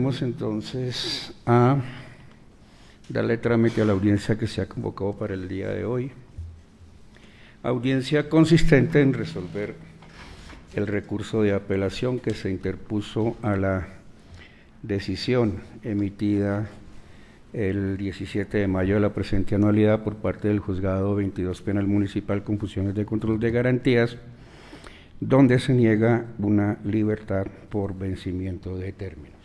Vamos entonces a darle trámite a la audiencia que se ha convocado para el día de hoy. Audiencia consistente en resolver el recurso de apelación que se interpuso a la decisión emitida el 17 de mayo de la presente anualidad por parte del Juzgado 22 Penal Municipal con funciones de control de garantías, donde se niega una libertad por vencimiento de términos.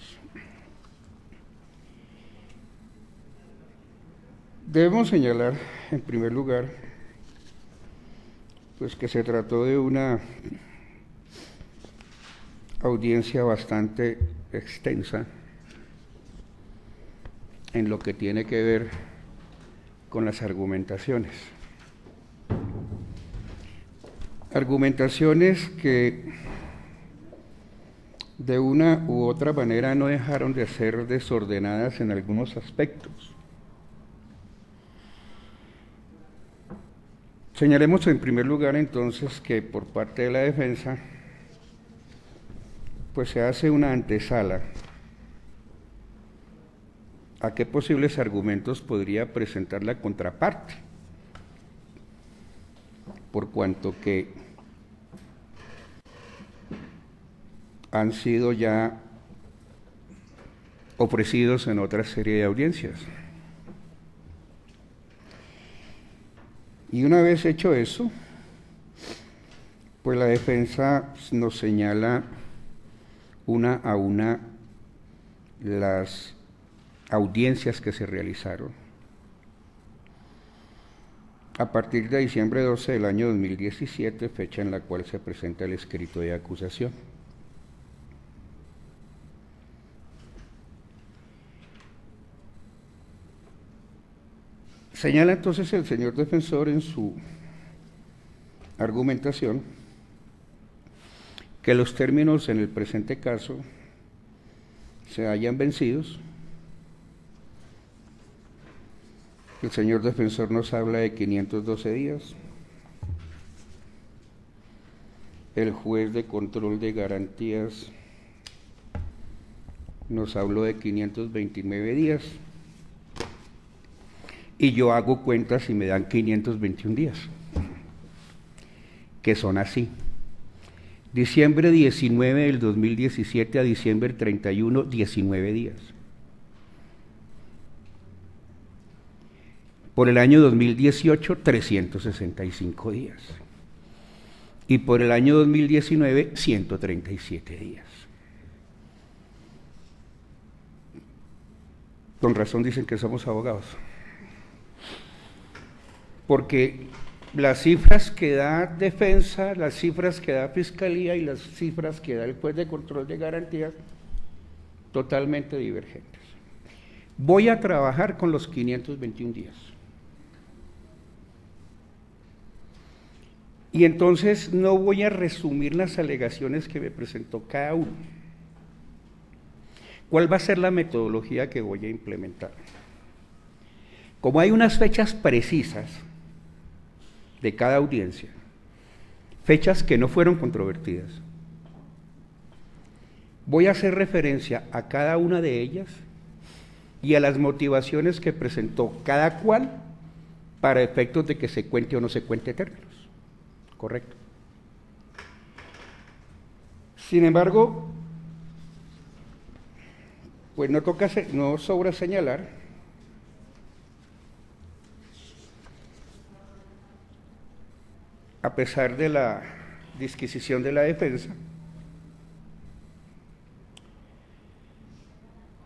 Debemos señalar, en primer lugar, pues que se trató de una audiencia bastante extensa en lo que tiene que ver con las argumentaciones. Argumentaciones que de una u otra manera no dejaron de ser desordenadas en algunos aspectos. Señalemos en primer lugar entonces que por parte de la defensa pues se hace una antesala a qué posibles argumentos podría presentar la contraparte, por cuanto que han sido ya ofrecidos en otra serie de audiencias. Y una vez hecho eso, pues la defensa nos señala una a una las audiencias que se realizaron a partir de diciembre 12 del año 2017, fecha en la cual se presenta el escrito de acusación. Señala entonces el señor defensor en su argumentación que los términos en el presente caso se hayan vencidos. El señor defensor nos habla de 512 días. El juez de control de garantías nos habló de 529 días. Y yo hago cuentas y me dan 521 días, que son así. Diciembre 19 del 2017 a diciembre 31, 19 días. Por el año 2018, 365 días. Y por el año 2019, 137 días. Con razón dicen que somos abogados. Porque las cifras que da defensa, las cifras que da fiscalía y las cifras que da el juez de control de garantías, totalmente divergentes. Voy a trabajar con los 521 días. Y entonces no voy a resumir las alegaciones que me presentó cada uno. ¿Cuál va a ser la metodología que voy a implementar? Como hay unas fechas precisas de cada audiencia, fechas que no fueron controvertidas, voy a hacer referencia a cada una de ellas y a las motivaciones que presentó cada cual para efectos de que se cuente o no se cuente términos. ¿Correcto? Sin embargo, pues no sobra señalar a pesar de la disquisición de la defensa,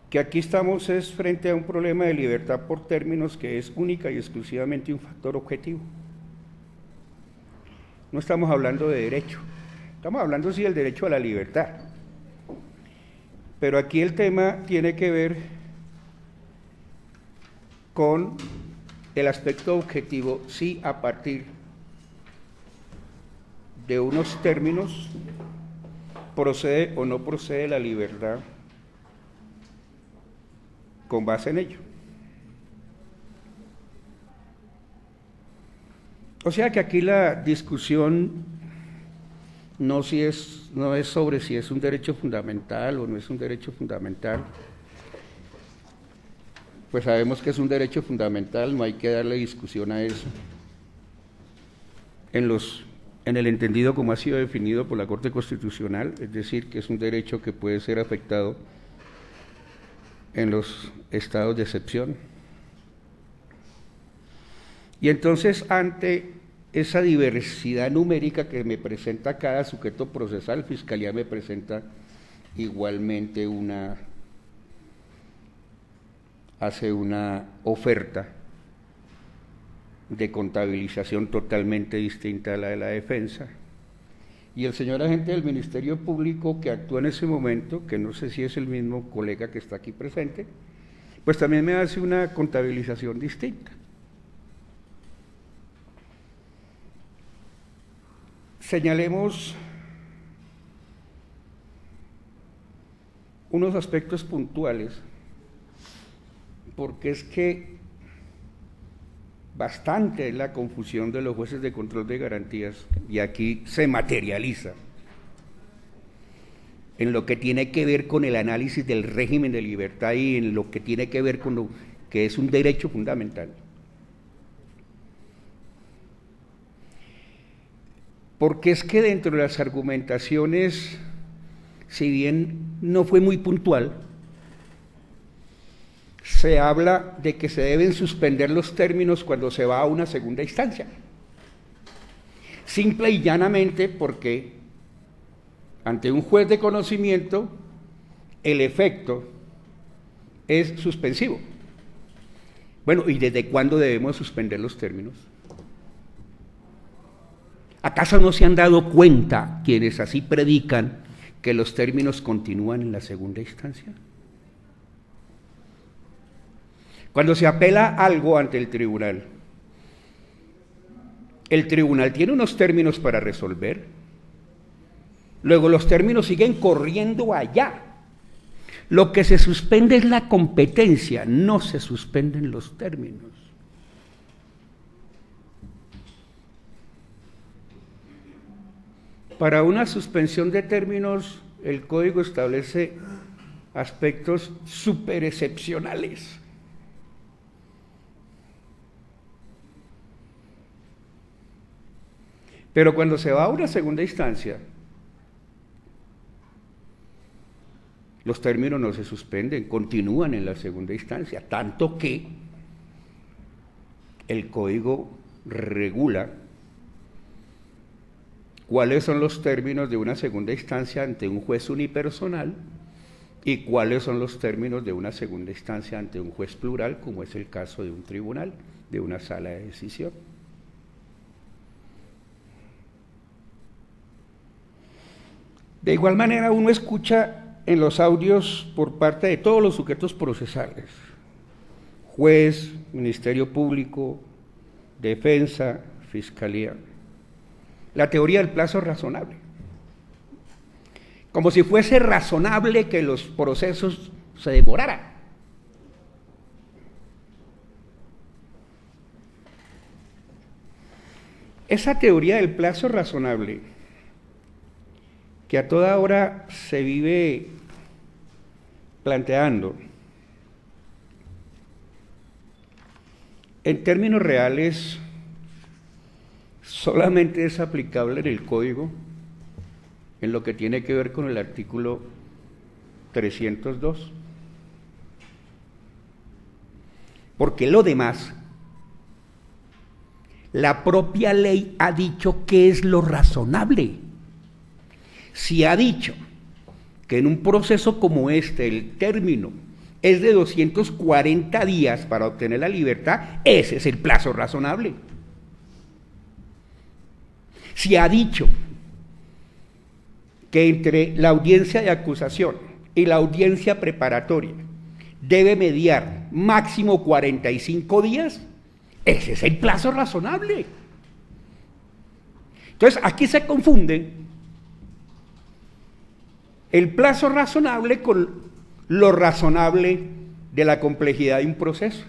que aquí estamos es frente a un problema de libertad por términos que es única y exclusivamente un factor objetivo. No estamos hablando de derecho, estamos hablando sí del derecho a la libertad, pero aquí el tema tiene que ver con el aspecto objetivo, sí, a partir de unos términos procede o no procede la libertad con base en ello. O sea que aquí la discusión no es sobre si es un derecho fundamental o no es un derecho fundamental, pues sabemos que es un derecho fundamental, no hay que darle discusión a eso. En el entendido como ha sido definido por la Corte Constitucional, es decir, que es un derecho que puede ser afectado en los estados de excepción. Y entonces, ante esa diversidad numérica que me presenta cada sujeto procesal, Fiscalía me presenta igualmente hace una oferta de contabilización totalmente distinta a la de la defensa. Y el señor agente del Ministerio Público que actuó en ese momento, que no sé si es el mismo colega que está aquí presente, pues también me hace una contabilización distinta. Señalemos unos aspectos puntuales, porque es que bastante es la confusión de los jueces de control de garantías, y aquí se materializa en lo que tiene que ver con el análisis del régimen de libertad y en lo que tiene que ver con lo que es un derecho fundamental. Porque es que dentro de las argumentaciones, si bien no fue muy puntual, se habla de que se deben suspender los términos cuando se va a una segunda instancia. Simple y llanamente porque ante un juez de conocimiento el efecto es suspensivo. Bueno, ¿y desde cuándo debemos suspender los términos? ¿Acaso no se han dado cuenta quienes así predican que los términos continúan en la segunda instancia? Cuando se apela algo ante el tribunal tiene unos términos para resolver, luego los términos siguen corriendo allá. Lo que se suspende es la competencia, no se suspenden los términos. Para una suspensión de términos, el Código establece aspectos superexcepcionales. Pero cuando se va a una segunda instancia, los términos no se suspenden, continúan en la segunda instancia, tanto que el Código regula cuáles son los términos de una segunda instancia ante un juez unipersonal y cuáles son los términos de una segunda instancia ante un juez plural, como es el caso de un tribunal, de una sala de decisión. De igual manera, uno escucha en los audios por parte de todos los sujetos procesales, juez, Ministerio Público, Defensa, Fiscalía, la teoría del plazo razonable, como si fuese razonable que los procesos se demoraran. Esa teoría del plazo razonable, que a toda hora se vive planteando, en términos reales, solamente es aplicable en el Código en lo que tiene que ver con el artículo 302. Porque lo demás, la propia ley ha dicho qué es lo razonable. Si ha dicho que en un proceso como este el término es de 240 días para obtener la libertad, ese es el plazo razonable. Si ha dicho que entre la audiencia de acusación y la audiencia preparatoria debe mediar máximo 45 días, ese es el plazo razonable. Entonces, aquí se confunde el plazo razonable con lo razonable de la complejidad de un proceso.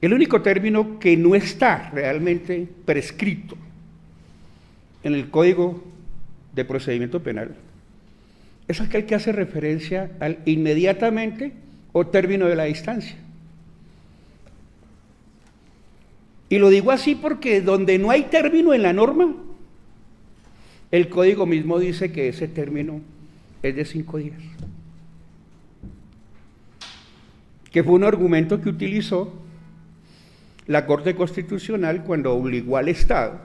El único término que no está realmente prescrito en el Código de Procedimiento Penal es aquel que hace referencia al inmediatamente o término de la distancia. Y lo digo así porque donde no hay término en la norma, el código mismo dice que ese término es de 5 días. Que fue un argumento que utilizó la Corte Constitucional cuando obligó al Estado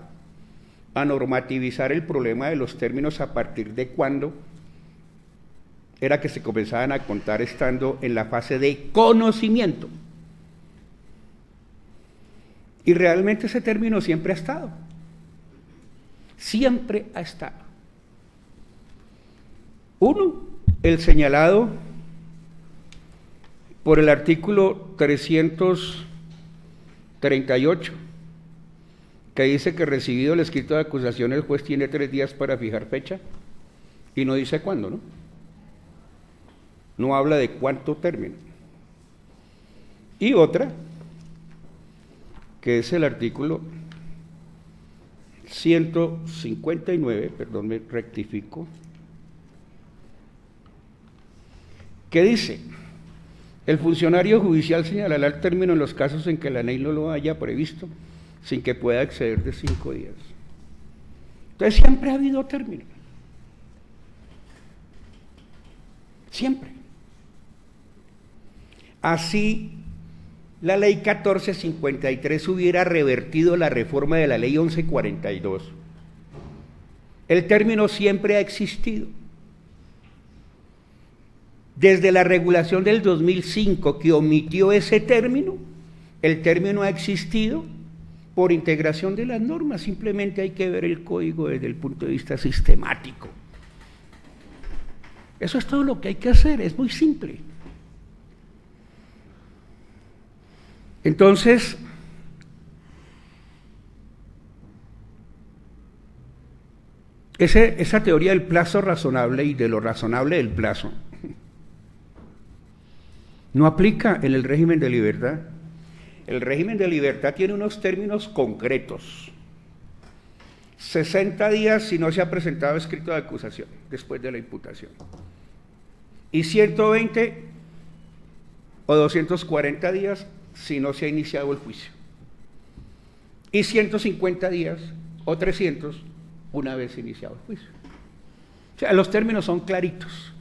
a normativizar el problema de los términos a partir de cuándo era que se comenzaban a contar estando en la fase de conocimiento. Y realmente ese término siempre ha estado. Siempre ha estado. Uno, el señalado por el artículo 338, que dice que recibido el escrito de acusación el juez tiene 3 días para fijar fecha y no dice cuándo, ¿no? No habla de cuánto término. Y otra, que es el artículo 159, perdón, me rectifico, que dice: el funcionario judicial señalará el término en los casos en que la ley no lo haya previsto, sin que pueda exceder de 5 días. Entonces siempre ha habido término. Siempre. Así la ley 1453 hubiera revertido la reforma de la ley 1142. El término siempre ha existido. Desde la regulación del 2005 que omitió ese término, el término ha existido por integración de las normas. Simplemente hay que ver el código desde el punto de vista sistemático. Eso es todo lo que hay que hacer, es muy simple. Entonces, esa teoría del plazo razonable y de lo razonable del plazo no aplica en el régimen de libertad. El régimen de libertad tiene unos términos concretos. 60 días si no se ha presentado escrito de acusación después de la imputación. Y 120 o 240 días si no se ha iniciado el juicio. Y 150 días o 300 una vez iniciado el juicio. O sea, los términos son claritos.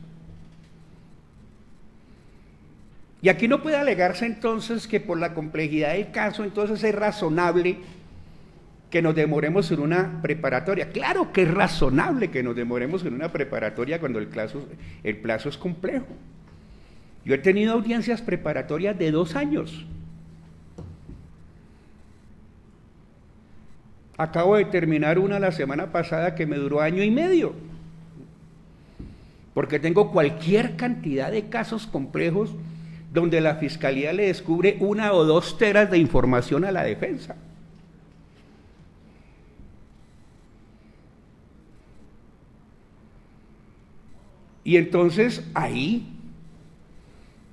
Y aquí no puede alegarse entonces que por la complejidad del caso entonces es razonable que nos demoremos en una preparatoria. Claro que es razonable que nos demoremos en una preparatoria cuando el plazo es complejo. Yo he tenido audiencias preparatorias de 2 años. Acabo de terminar una la semana pasada que me duró 1 año y medio, porque tengo cualquier cantidad de casos complejos donde la fiscalía le descubre 1 o 2 teras de información a la defensa. Y entonces ahí,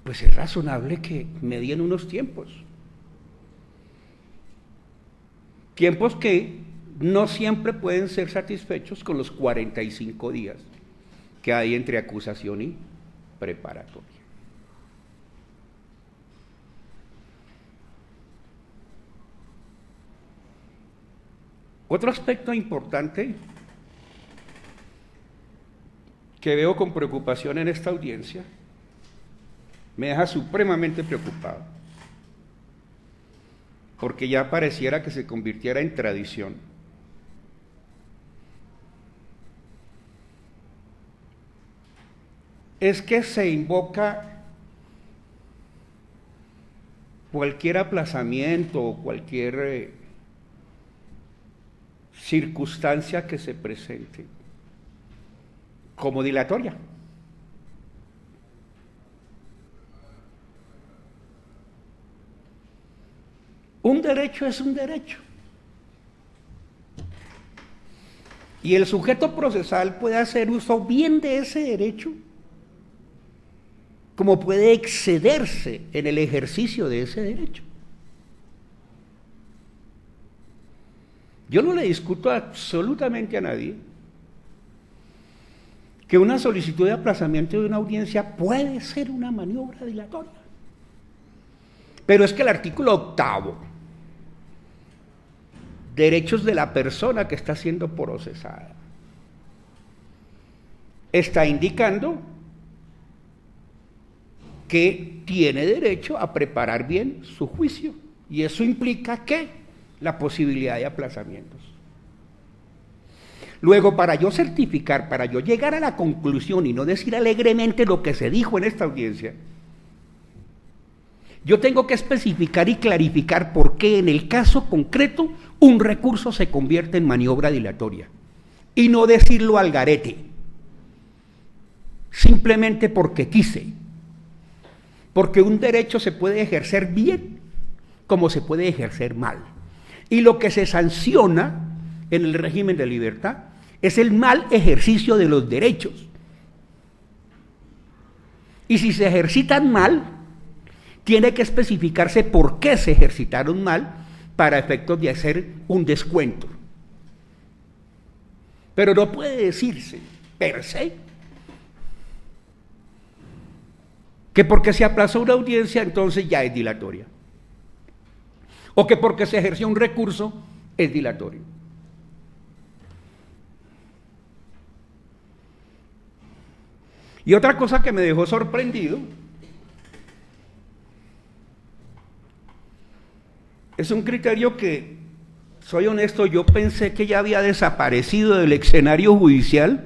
pues es razonable que medien unos tiempos. Tiempos que no siempre pueden ser satisfechos con los 45 días que hay entre acusación y preparatoria. Otro aspecto importante que veo con preocupación en esta audiencia, me deja supremamente preocupado, porque ya pareciera que se convirtiera en tradición. Es que se invoca cualquier aplazamiento o cualquier circunstancia que se presente como dilatoria. Un derecho es un derecho. Y el sujeto procesal puede hacer uso bien de ese derecho, como puede excederse en el ejercicio de ese derecho. Yo no le discuto absolutamente a nadie que una solicitud de aplazamiento de una audiencia puede ser una maniobra dilatoria. Pero es que el artículo 8º, derechos de la persona que está siendo procesada, está indicando que tiene derecho a preparar bien su juicio, y eso implica que la posibilidad de aplazamientos. Luego, para yo certificar, para yo llegar a la conclusión y no decir alegremente lo que se dijo en esta audiencia, yo tengo que especificar y clarificar por qué en el caso concreto un recurso se convierte en maniobra dilatoria, y no decirlo al garete, simplemente porque quise, porque un derecho se puede ejercer bien como se puede ejercer mal, y lo que se sanciona en el régimen de libertad es el mal ejercicio de los derechos, y si se ejercitan mal, tiene que especificarse por qué se ejercitaron mal para efectos de hacer un descuento. Pero no puede decirse per se que porque se aplazó una audiencia entonces ya es dilatoria, o que porque se ejerció un recurso es dilatorio. Y otra cosa que me dejó sorprendido es un criterio que, soy honesto, yo pensé que ya había desaparecido del escenario judicial,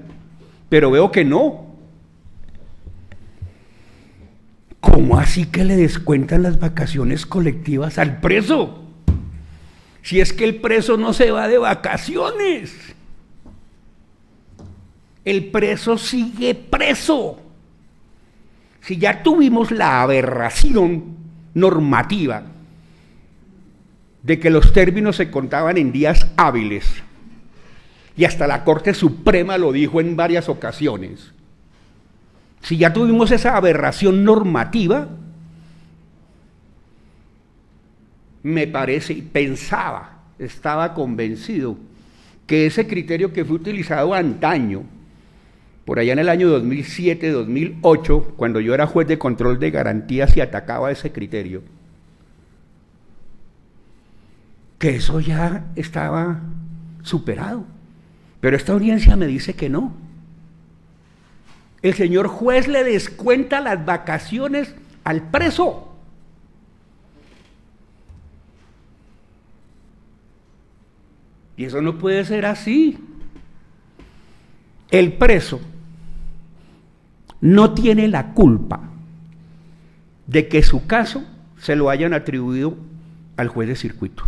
pero veo que no. ¿Cómo así que le descuentan las vacaciones colectivas al preso? Si es que el preso no se va de vacaciones. El preso sigue preso. Si ya tuvimos la aberración normativa de que los términos se contaban en días hábiles, y hasta la Corte Suprema lo dijo en varias ocasiones, si ya tuvimos esa aberración normativa, me parece, pensaba, estaba convencido que ese criterio que fue utilizado antaño, por allá en el año 2007, 2008, cuando yo era juez de control de garantías y atacaba ese criterio, que eso ya estaba superado. Pero esta audiencia me dice que no. El señor juez le descuenta las vacaciones al preso. Y eso no puede ser así. El preso no tiene la culpa de que su caso se lo hayan atribuido al juez de circuito.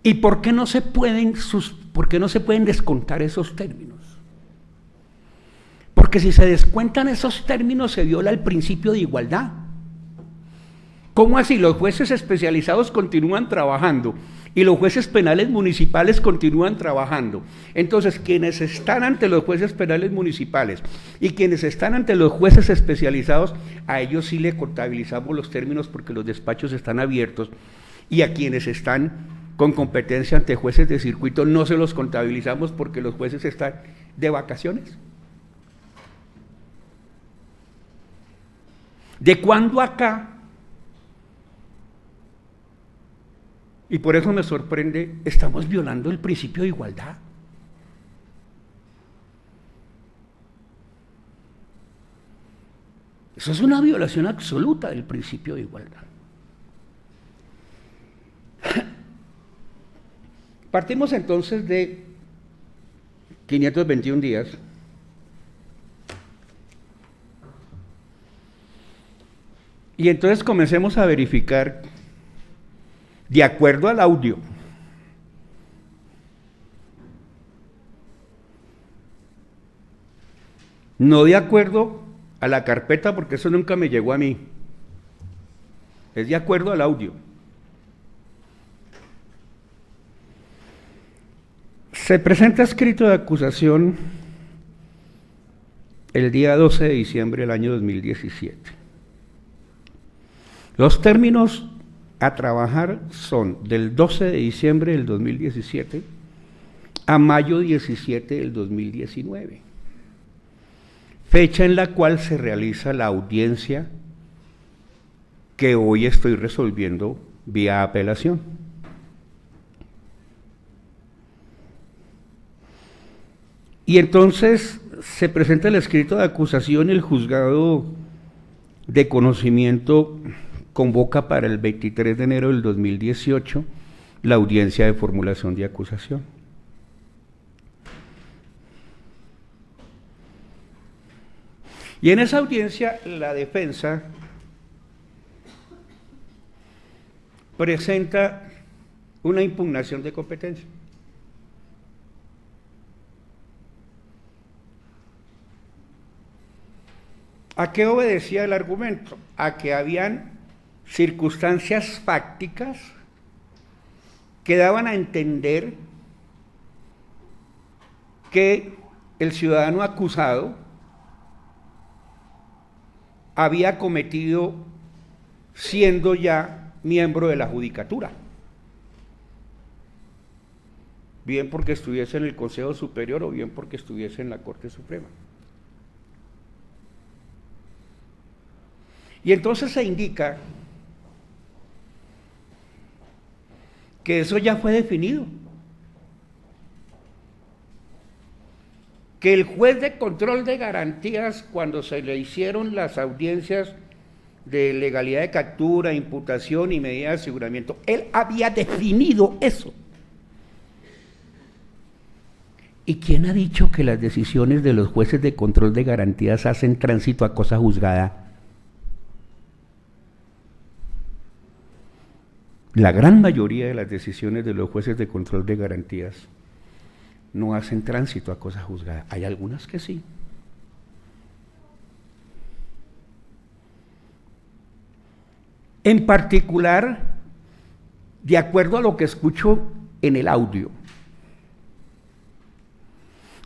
¿Y por qué no se pueden descontar esos términos? Porque si se descuentan esos términos se viola el principio de igualdad. ¿Cómo así? Los jueces especializados continúan trabajando y los jueces penales municipales continúan trabajando. Entonces, quienes están ante los jueces penales municipales y quienes están ante los jueces especializados, a ellos sí le contabilizamos los términos porque los despachos están abiertos, y a quienes están con competencia ante jueces de circuito no se los contabilizamos porque los jueces están de vacaciones. ¿De cuándo acá? Y por eso me sorprende, estamos violando el principio de igualdad. Eso es una violación absoluta del principio de igualdad. Partimos entonces de 521 días. Y entonces comencemos a verificar, de acuerdo al audio, no de acuerdo a la carpeta, porque eso nunca me llegó a mí, es de acuerdo al audio. Se presenta escrito de acusación el día 12 de diciembre del año 2017. Los términos a trabajar son del 12 de diciembre del 2017 a mayo 17 del 2019, fecha en la cual se realiza la audiencia que hoy estoy resolviendo vía apelación. Y entonces se presenta el escrito de acusación, el juzgado de conocimiento convoca para el 23 de enero del 2018 la audiencia de formulación de acusación. Y en esa audiencia la defensa presenta una impugnación de competencia. ¿A qué obedecía el argumento? A que habían circunstancias fácticas que daban a entender que el ciudadano acusado había cometido, siendo ya miembro de la judicatura, bien porque estuviese en el Consejo Superior o bien porque estuviese en la Corte Suprema. Y entonces se indica que eso ya fue definido, que el juez de control de garantías, cuando se le hicieron las audiencias de legalidad de captura, imputación y medida de aseguramiento, él había definido eso. ¿Y quién ha dicho que las decisiones de los jueces de control de garantías hacen tránsito a cosa juzgada? La gran mayoría de las decisiones de los jueces de control de garantías no hacen tránsito a cosa juzgada. Hay algunas que sí. En particular, de acuerdo a lo que escucho en el audio,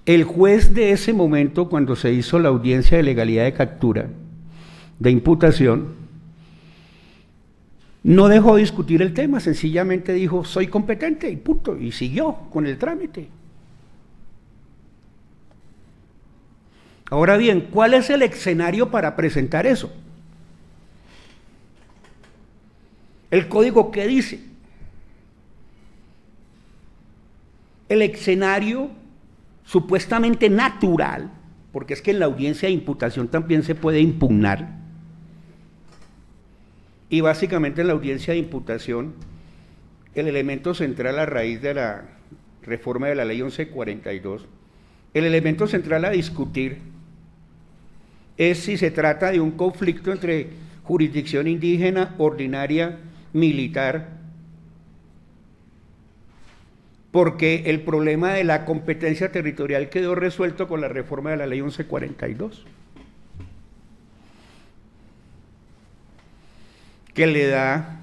el juez de ese momento, cuando se hizo la audiencia de legalidad de captura, de imputación, no dejó de discutir el tema, sencillamente dijo, soy competente y punto, y siguió con el trámite. Ahora bien, ¿cuál es el escenario para presentar eso? ¿El código qué dice? El escenario supuestamente natural, porque es que en la audiencia de imputación también se puede impugnar, y básicamente en la audiencia de imputación, el elemento central a raíz de la reforma de la ley 1142, el elemento central a discutir es si se trata de un conflicto entre jurisdicción indígena, ordinaria, militar, porque el problema de la competencia territorial quedó resuelto con la reforma de la ley 1142, que le da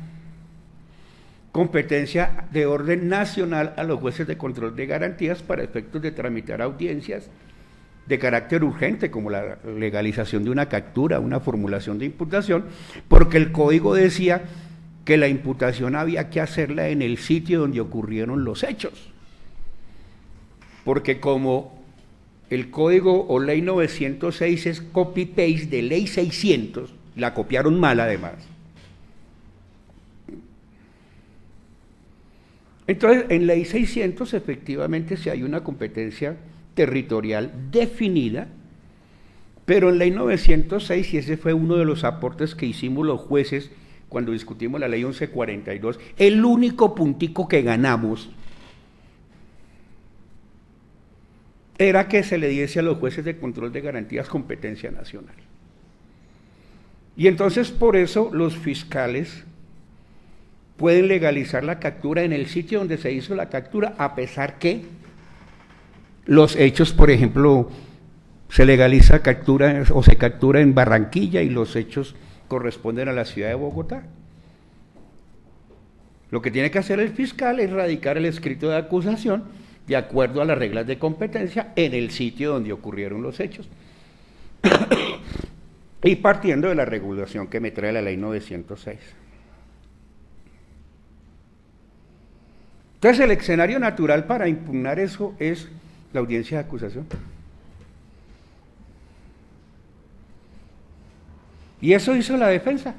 competencia de orden nacional a los jueces de control de garantías para efectos de tramitar audiencias de carácter urgente, como la legalización de una captura, una formulación de imputación, porque el código decía que la imputación había que hacerla en el sitio donde ocurrieron los hechos, porque como el código o ley 906 es copy-paste de ley 600, la copiaron mal además. Entonces, en ley 600 efectivamente sí hay una competencia territorial definida, pero en ley 906, y ese fue uno de los aportes que hicimos los jueces cuando discutimos la ley 1142, el único puntico que ganamos era que se le diese a los jueces de control de garantías competencia nacional. Y entonces por eso los fiscales pueden legalizar la captura en el sitio donde se hizo la captura, a pesar que los hechos, por ejemplo, se legaliza captura o se captura en Barranquilla y los hechos corresponden a la ciudad de Bogotá. Lo que tiene que hacer el fiscal es radicar el escrito de acusación de acuerdo a las reglas de competencia en el sitio donde ocurrieron los hechos. Y partiendo de la regulación que me trae la ley 906. Entonces el escenario natural para impugnar eso es la audiencia de acusación. Y eso hizo la defensa.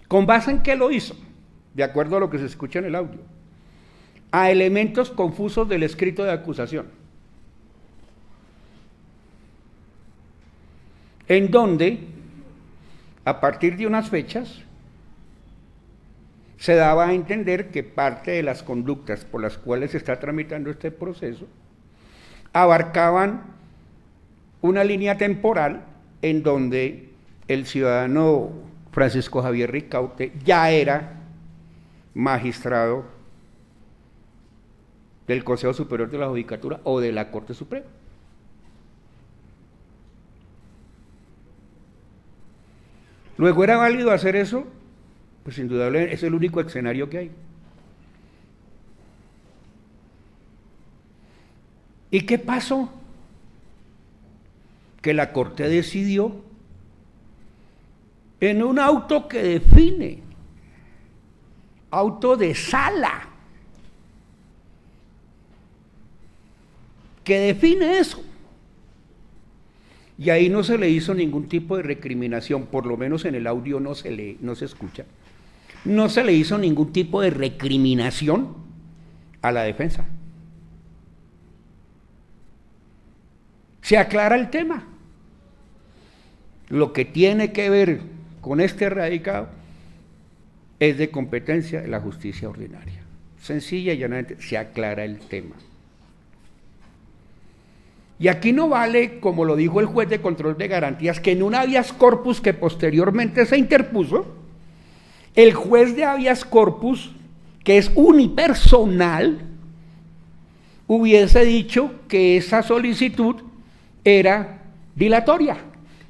¿Con base en qué lo hizo? De acuerdo a lo que se escucha en el audio. A elementos confusos del escrito de acusación. En donde, a partir de unas fechas, se daba a entender que parte de las conductas por las cuales se está tramitando este proceso abarcaban una línea temporal en donde el ciudadano Francisco Javier Ricaurte ya era magistrado del Consejo Superior de la Judicatura o de la Corte Suprema. Luego, ¿era válido hacer eso? Pues indudablemente es el único escenario que hay. ¿Y qué pasó? Que la Corte decidió en un auto que define, auto de sala, que define eso. Y ahí no se le hizo ningún tipo de recriminación, por lo menos en el audio no se escucha. No se le hizo ningún tipo de recriminación a la defensa. Se aclara el tema. Lo que tiene que ver con este radicado es de competencia de la justicia ordinaria. Sencilla y llanamente se aclara el tema. Y aquí no vale, como lo dijo el juez de control de garantías, que en un habeas corpus que posteriormente se interpuso, el juez de habeas corpus, que es unipersonal, hubiese dicho que esa solicitud era dilatoria,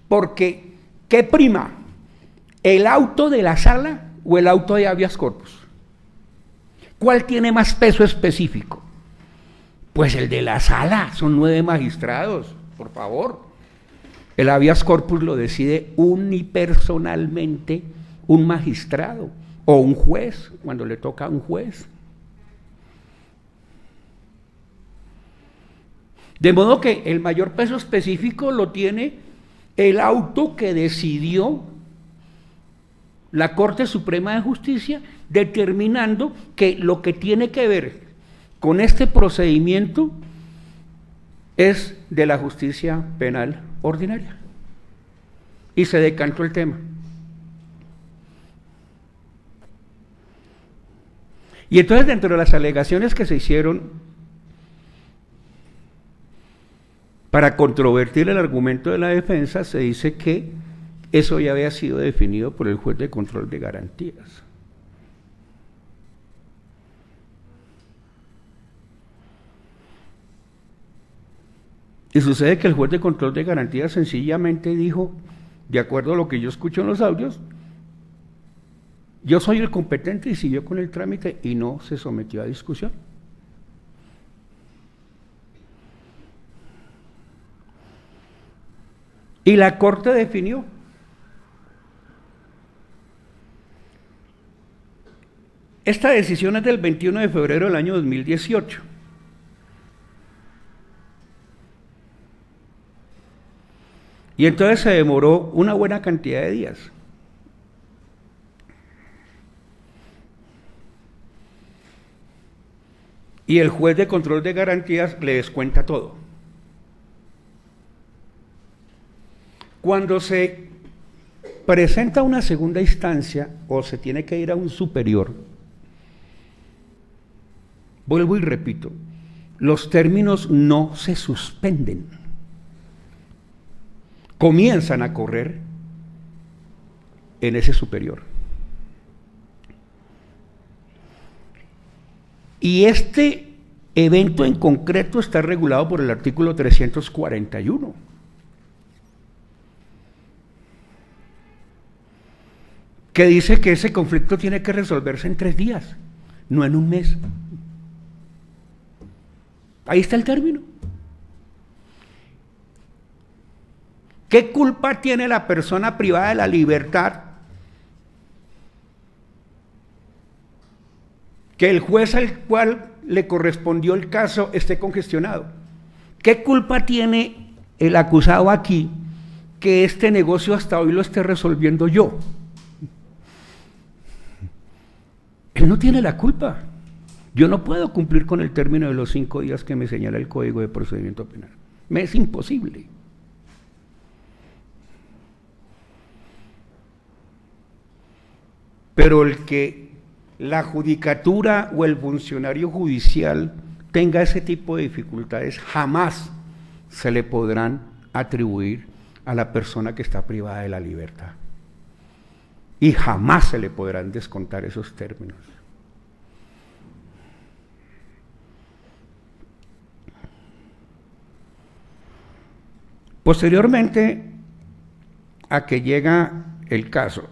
porque ¿qué prima? ¿El auto de la sala o el auto de habeas corpus? ¿Cuál tiene más peso específico? Pues el de la sala, son 9 magistrados, por favor. El habeas corpus lo decide unipersonalmente un magistrado o un juez, cuando le toca a un juez. De modo que el mayor peso específico lo tiene el auto que decidió la Corte Suprema de Justicia, determinando que lo que tiene que ver con este procedimiento es de la justicia penal ordinaria. Y se decantó el tema. Y entonces, dentro de las alegaciones que se hicieron para controvertir el argumento de la defensa, se dice que eso ya había sido definido por el juez de control de garantías. Y sucede que el juez de control de garantías sencillamente dijo, de acuerdo a lo que yo escucho en los audios, yo soy el competente, y siguió con el trámite y no se sometió a discusión. Y la Corte definió. Esta decisión es del 21 de febrero del año 2018. Y entonces se demoró una buena cantidad de días. Y el juez de control de garantías le descuenta todo. Cuando se presenta una segunda instancia o se tiene que ir a un superior, vuelvo y repito, los términos no se suspenden, comienzan a correr en ese superior. Y este evento en concreto está regulado por el artículo 341. Que dice que ese conflicto tiene que resolverse en 3 días, no en un mes. Ahí está el término. ¿Qué culpa tiene la persona privada de la libertad que el juez al cual le correspondió el caso esté congestionado. ¿Qué culpa tiene el acusado aquí que este negocio hasta hoy lo esté resolviendo yo? Él no tiene la culpa. Yo no puedo cumplir con el término de los 5 días que me señala el Código de Procedimiento Penal. Me es imposible. Pero el que la judicatura o el funcionario judicial tenga ese tipo de dificultades, jamás se le podrán atribuir a la persona que está privada de la libertad. Y jamás se le podrán descontar esos términos. Posteriormente a que llega el caso,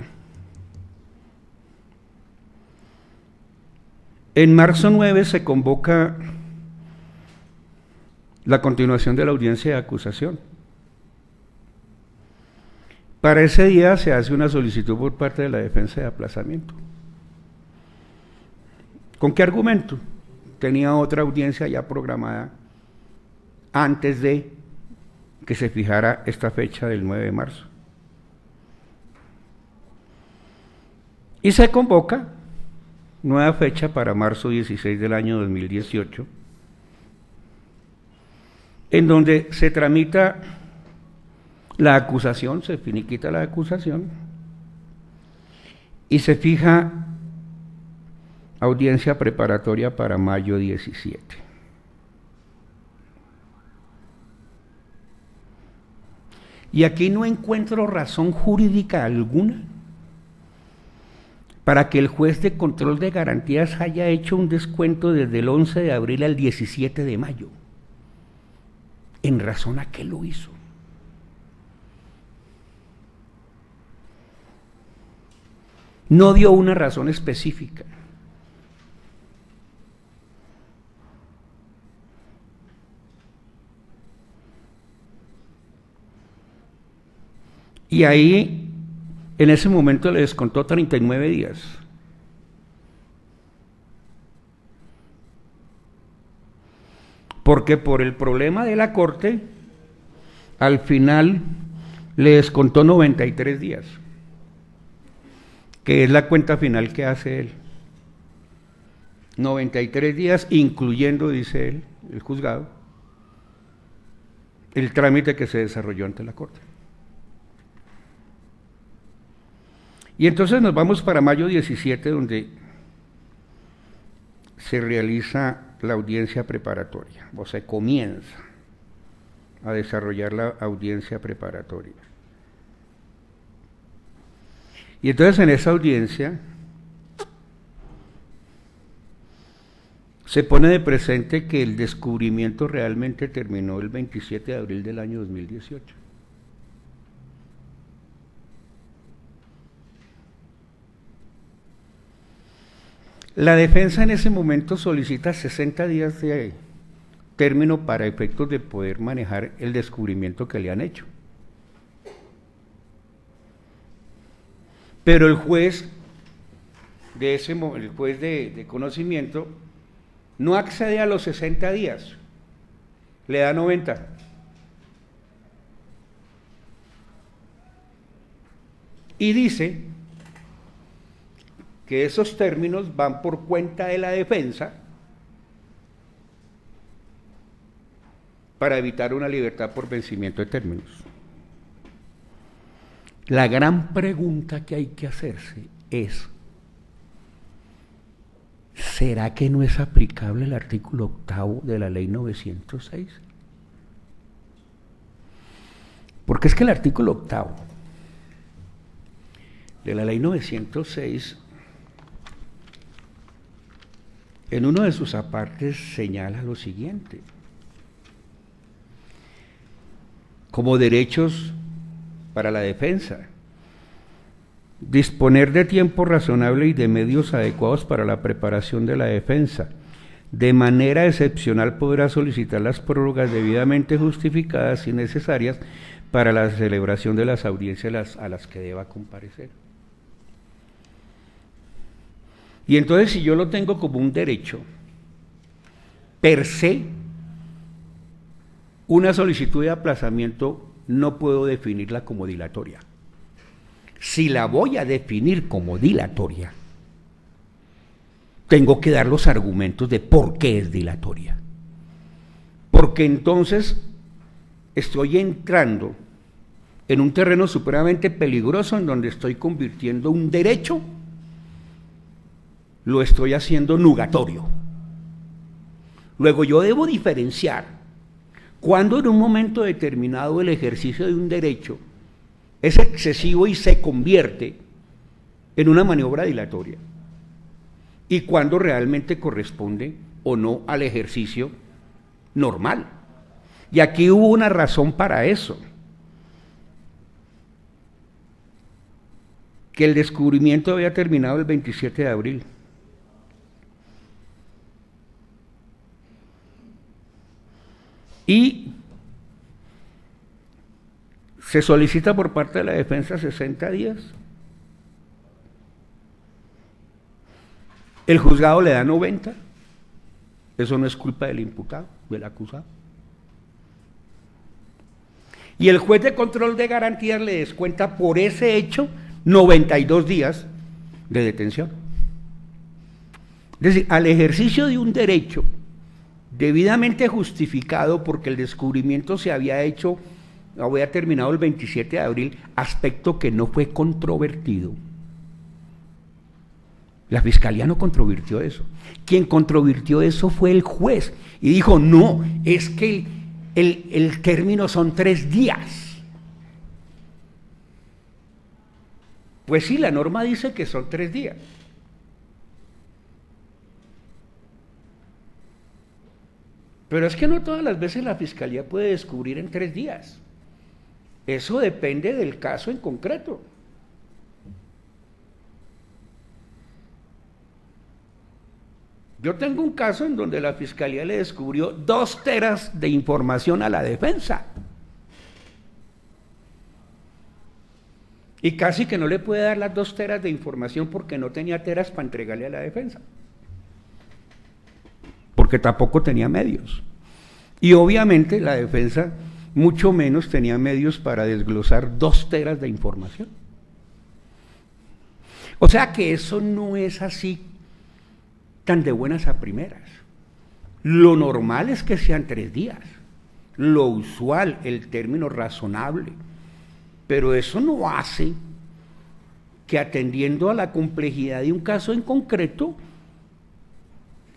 en marzo 9 se convoca la continuación de la audiencia de acusación. Para ese día se hace una solicitud por parte de la defensa de aplazamiento. ¿Con qué argumento? Tenía otra audiencia ya programada antes de que se fijara esta fecha del 9 de marzo. Y se convoca nueva fecha para marzo 16 del año 2018, en donde se tramita la acusación, se finiquita la acusación y se fija audiencia preparatoria para mayo 17. Y aquí no encuentro razón jurídica alguna para que el juez de control de garantías haya hecho un descuento desde el 11 de abril al 17 de mayo. ¿En razón a qué lo hizo? No dio una razón específica. Y ahí, en ese momento le descontó 39 días. Porque por el problema de la Corte, al final le descontó 93 días, que es la cuenta final que hace él. 93 días, incluyendo, dice él, el juzgado, el trámite que se desarrolló ante la Corte. Y entonces nos vamos para mayo 17, donde se realiza la audiencia preparatoria, o se comienza a desarrollar la audiencia preparatoria. Y entonces en esa audiencia se pone de presente que el descubrimiento realmente terminó el 27 de abril del año 2018. La defensa en ese momento solicita 60 días de término para efectos de poder manejar el descubrimiento que le han hecho. Pero el juez de conocimiento no accede a los 60 días, le da 90. Y dice que esos términos van por cuenta de la defensa para evitar una libertad por vencimiento de términos. La gran pregunta que hay que hacerse es: ¿será que no es aplicable el artículo 8º de la ley 906? Porque es que el artículo 8º de la ley 906, en uno de sus apartes señala lo siguiente: como derechos para la defensa, disponer de tiempo razonable y de medios adecuados para la preparación de la defensa. De manera excepcional podrá solicitar las prórrogas debidamente justificadas y necesarias para la celebración de las audiencias a las que deba comparecer. Y entonces si yo lo tengo como un derecho, per se, una solicitud de aplazamiento no puedo definirla como dilatoria. Si la voy a definir como dilatoria, tengo que dar los argumentos de por qué es dilatoria. Porque entonces estoy entrando en un terreno supremamente peligroso en donde estoy convirtiendo un derecho, lo estoy haciendo nugatorio. Luego yo debo diferenciar cuando en un momento determinado el ejercicio de un derecho es excesivo y se convierte en una maniobra dilatoria, y cuando realmente corresponde o no al ejercicio normal. Y aquí hubo una razón para eso, que el descubrimiento había terminado el 27 de abril. Y se solicita por parte de la defensa 60 días. El juzgado le da 90. Eso no es culpa del imputado, del acusado. Y el juez de control de garantías le descuenta por ese hecho 92 días de detención. Es decir, al ejercicio de un derecho debidamente justificado porque el descubrimiento se había hecho, había terminado el 27 de abril, aspecto que no fue controvertido. La fiscalía no controvirtió eso. Quien controvirtió eso fue el juez y dijo, no, es que el término son 3 días. Pues sí, la norma dice que son 3 días. Pero es que no todas las veces la fiscalía puede descubrir en 3 días. Eso depende del caso en concreto. Yo tengo un caso en donde la fiscalía le descubrió 2 teras de información a la defensa. Y casi que no le puede dar las 2 teras de información porque no tenía teras para entregarle a la defensa. Porque tampoco tenía medios. Y obviamente la defensa mucho menos tenía medios para desglosar 2 teras de información. O sea que eso no es así tan de buenas a primeras. Lo normal es que sean 3 días. Lo usual, el término razonable. Pero eso no hace que atendiendo a la complejidad de un caso en concreto,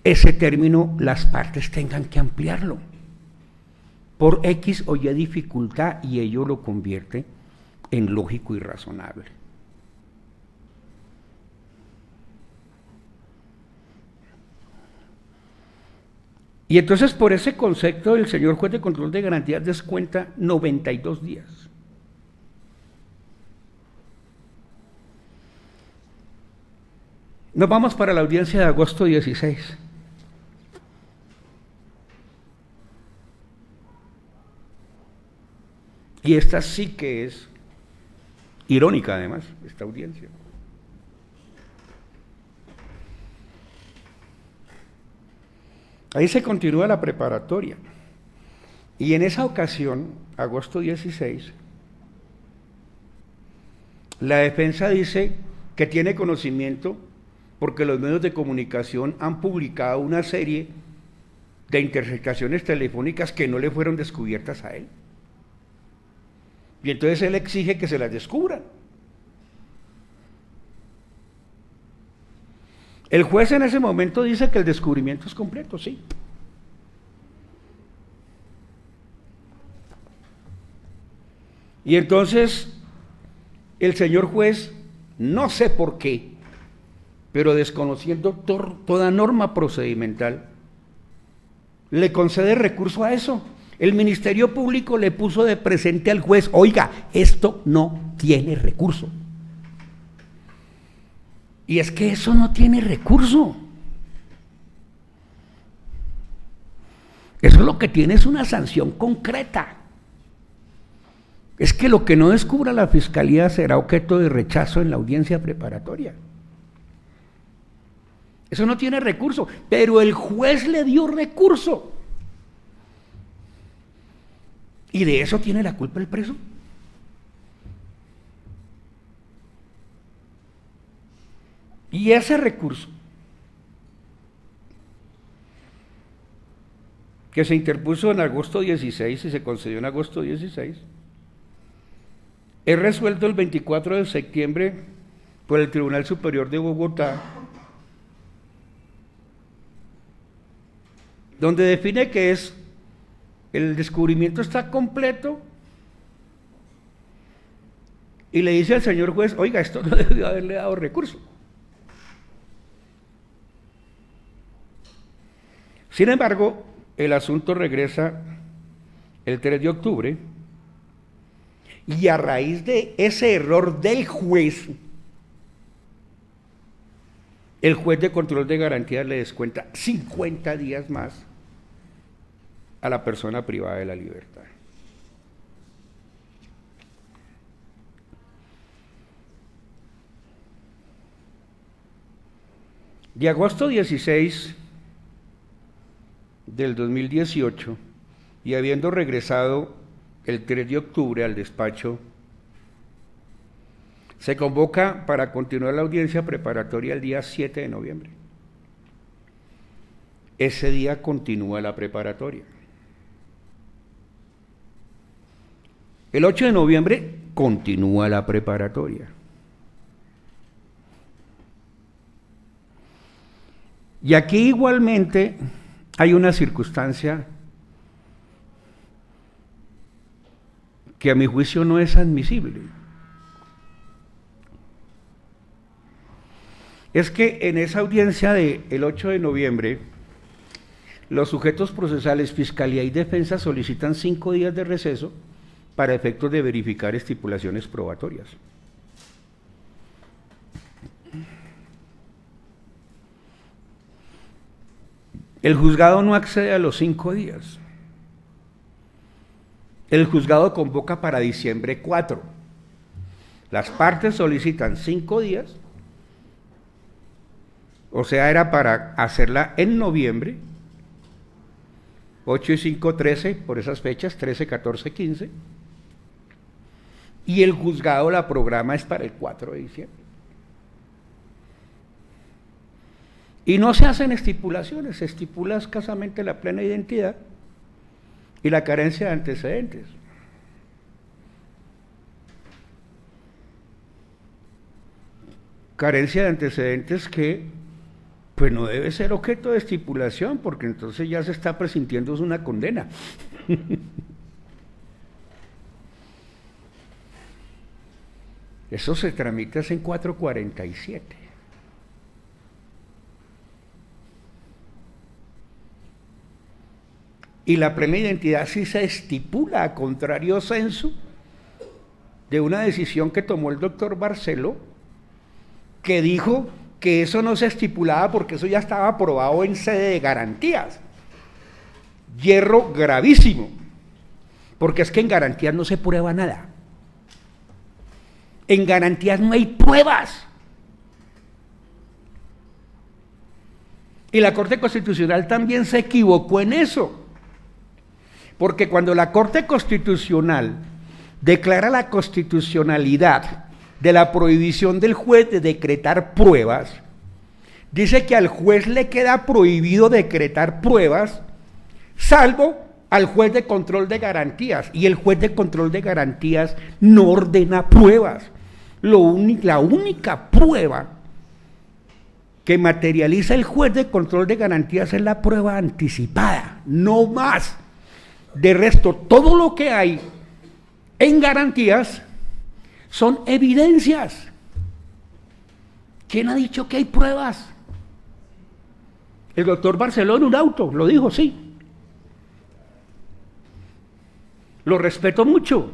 ese término las partes tengan que ampliarlo por X o Y dificultad y ello lo convierte en lógico y razonable. Y entonces por ese concepto el señor juez de control de garantías descuenta 92 días. Nos vamos para la audiencia de agosto 16. Y esta sí que es irónica además, esta audiencia. Ahí se continúa la preparatoria. Y en esa ocasión, agosto 16, la defensa dice que tiene conocimiento porque los medios de comunicación han publicado una serie de interceptaciones telefónicas que no le fueron descubiertas a él. Y entonces él exige que se las descubran. El juez en ese momento dice que el descubrimiento es completo, sí. Y entonces el señor juez, no sé por qué, pero desconociendo toda norma procedimental, le concede recurso a eso. El Ministerio Público le puso de presente al juez, oiga, esto no tiene recurso. Y es que eso no tiene recurso. Eso lo que tiene es una sanción concreta. Es que lo que no descubra la Fiscalía será objeto de rechazo en la audiencia preparatoria. Eso no tiene recurso, pero el juez le dio recurso. ¿Y de eso tiene la culpa el preso? Y ese recurso que se interpuso en agosto 16 y se concedió en agosto 16, es resuelto el 24 de septiembre por el Tribunal Superior de Bogotá, donde define que el descubrimiento está completo y le dice al señor juez, oiga, esto no debió haberle dado recurso. Sin embargo, el asunto regresa el 3 de octubre y a raíz de ese error del juez, el juez de control de garantías le descuenta 50 días más a la persona privada de la libertad. De agosto 16 del 2018 y habiendo regresado el 3 de octubre al despacho, se convoca para continuar la audiencia preparatoria el día 7 de noviembre. Ese día continúa la preparatoria. El 8 de noviembre continúa la preparatoria. Y aquí igualmente hay una circunstancia que a mi juicio no es admisible. Es que en esa audiencia del 8 de noviembre, los sujetos procesales, Fiscalía y Defensa solicitan 5 días de receso para efectos de verificar estipulaciones probatorias. El juzgado no accede a los 5 días. El juzgado convoca para diciembre 4. Las partes solicitan 5 días, o sea, era para hacerla en noviembre, 8 y 5, 13, por esas fechas, 13, 14, 15, y el juzgado la programa es para el 4 de diciembre. Y no se hacen estipulaciones, se estipula escasamente la plena identidad y la carencia de antecedentes. Carencia de antecedentes que pues no debe ser objeto de estipulación, porque entonces ya se está presintiendo una condena. Eso se tramita en 447. Y la plena identidad sí se estipula a contrario censo de una decisión que tomó el doctor Barceló, que dijo que eso no se estipulaba porque eso ya estaba aprobado en sede de garantías. Hierro gravísimo, porque es que en garantías no se prueba nada. En garantías no hay pruebas. Y la Corte Constitucional también se equivocó en eso. Porque cuando la Corte Constitucional declara la constitucionalidad de la prohibición del juez de decretar pruebas, dice que al juez le queda prohibido decretar pruebas, salvo al juez de control de garantías, y el juez de control de garantías no ordena pruebas. La única prueba que materializa el juez de control de garantías es la prueba anticipada, no más. De resto, todo lo que hay en garantías son evidencias. ¿Quién ha dicho que hay pruebas? El doctor Barceló en un auto lo dijo, sí. Lo respeto mucho.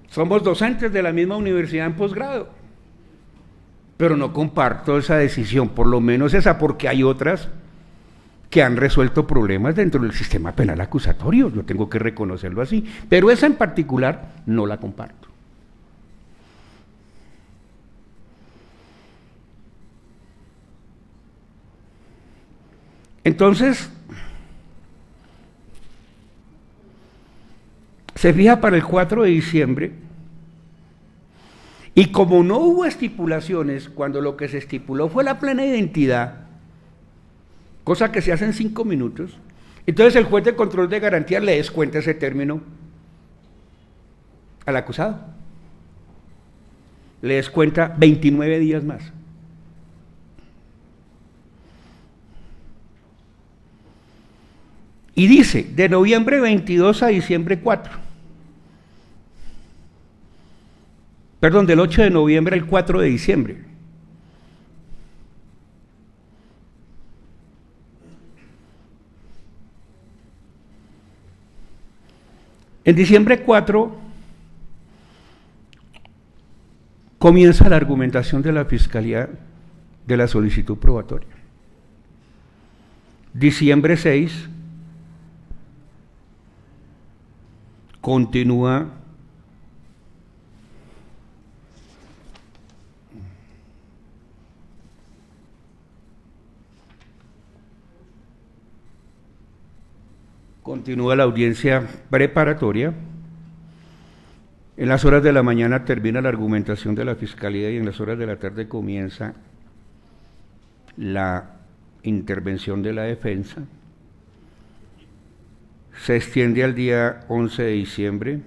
Somos docentes de la misma universidad en posgrado, pero no comparto esa decisión, por lo menos esa, porque hay otras que han resuelto problemas dentro del sistema penal acusatorio, yo tengo que reconocerlo así, pero esa en particular no la comparto. Entonces, se fija para el 4 de diciembre, y como no hubo estipulaciones, cuando lo que se estipuló fue la plena identidad, cosa que se hace en 5 minutos, entonces el juez de control de garantías le descuenta ese término al acusado. Le descuenta 29 días más. Y dice, de noviembre 22 a diciembre 4. Perdón, del 8 de noviembre al 4 de diciembre. En diciembre 4 comienza la argumentación de la Fiscalía de la solicitud probatoria. Diciembre 6 continúa la audiencia preparatoria. En las horas de la mañana termina la argumentación de la Fiscalía y en las horas de la tarde comienza la intervención de la defensa. Se extiende al día 11 de diciembre,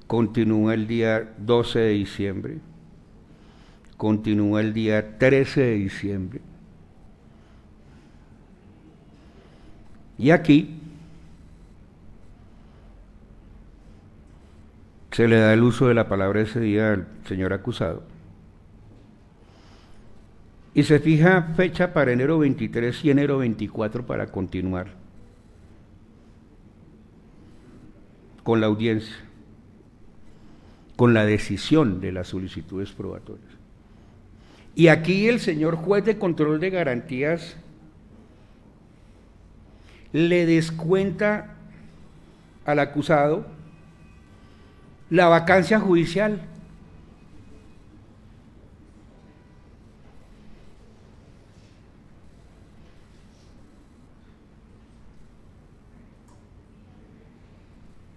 continúa el día 12 de diciembre, continúa el día 13 de diciembre. Y aquí se le da el uso de la palabra ese día al señor acusado. Y se fija fecha para enero 23 y enero 24 para continuar con la audiencia, con la decisión de las solicitudes probatorias. Y aquí el señor juez de control de garantías le descuenta al acusado la vacancia judicial.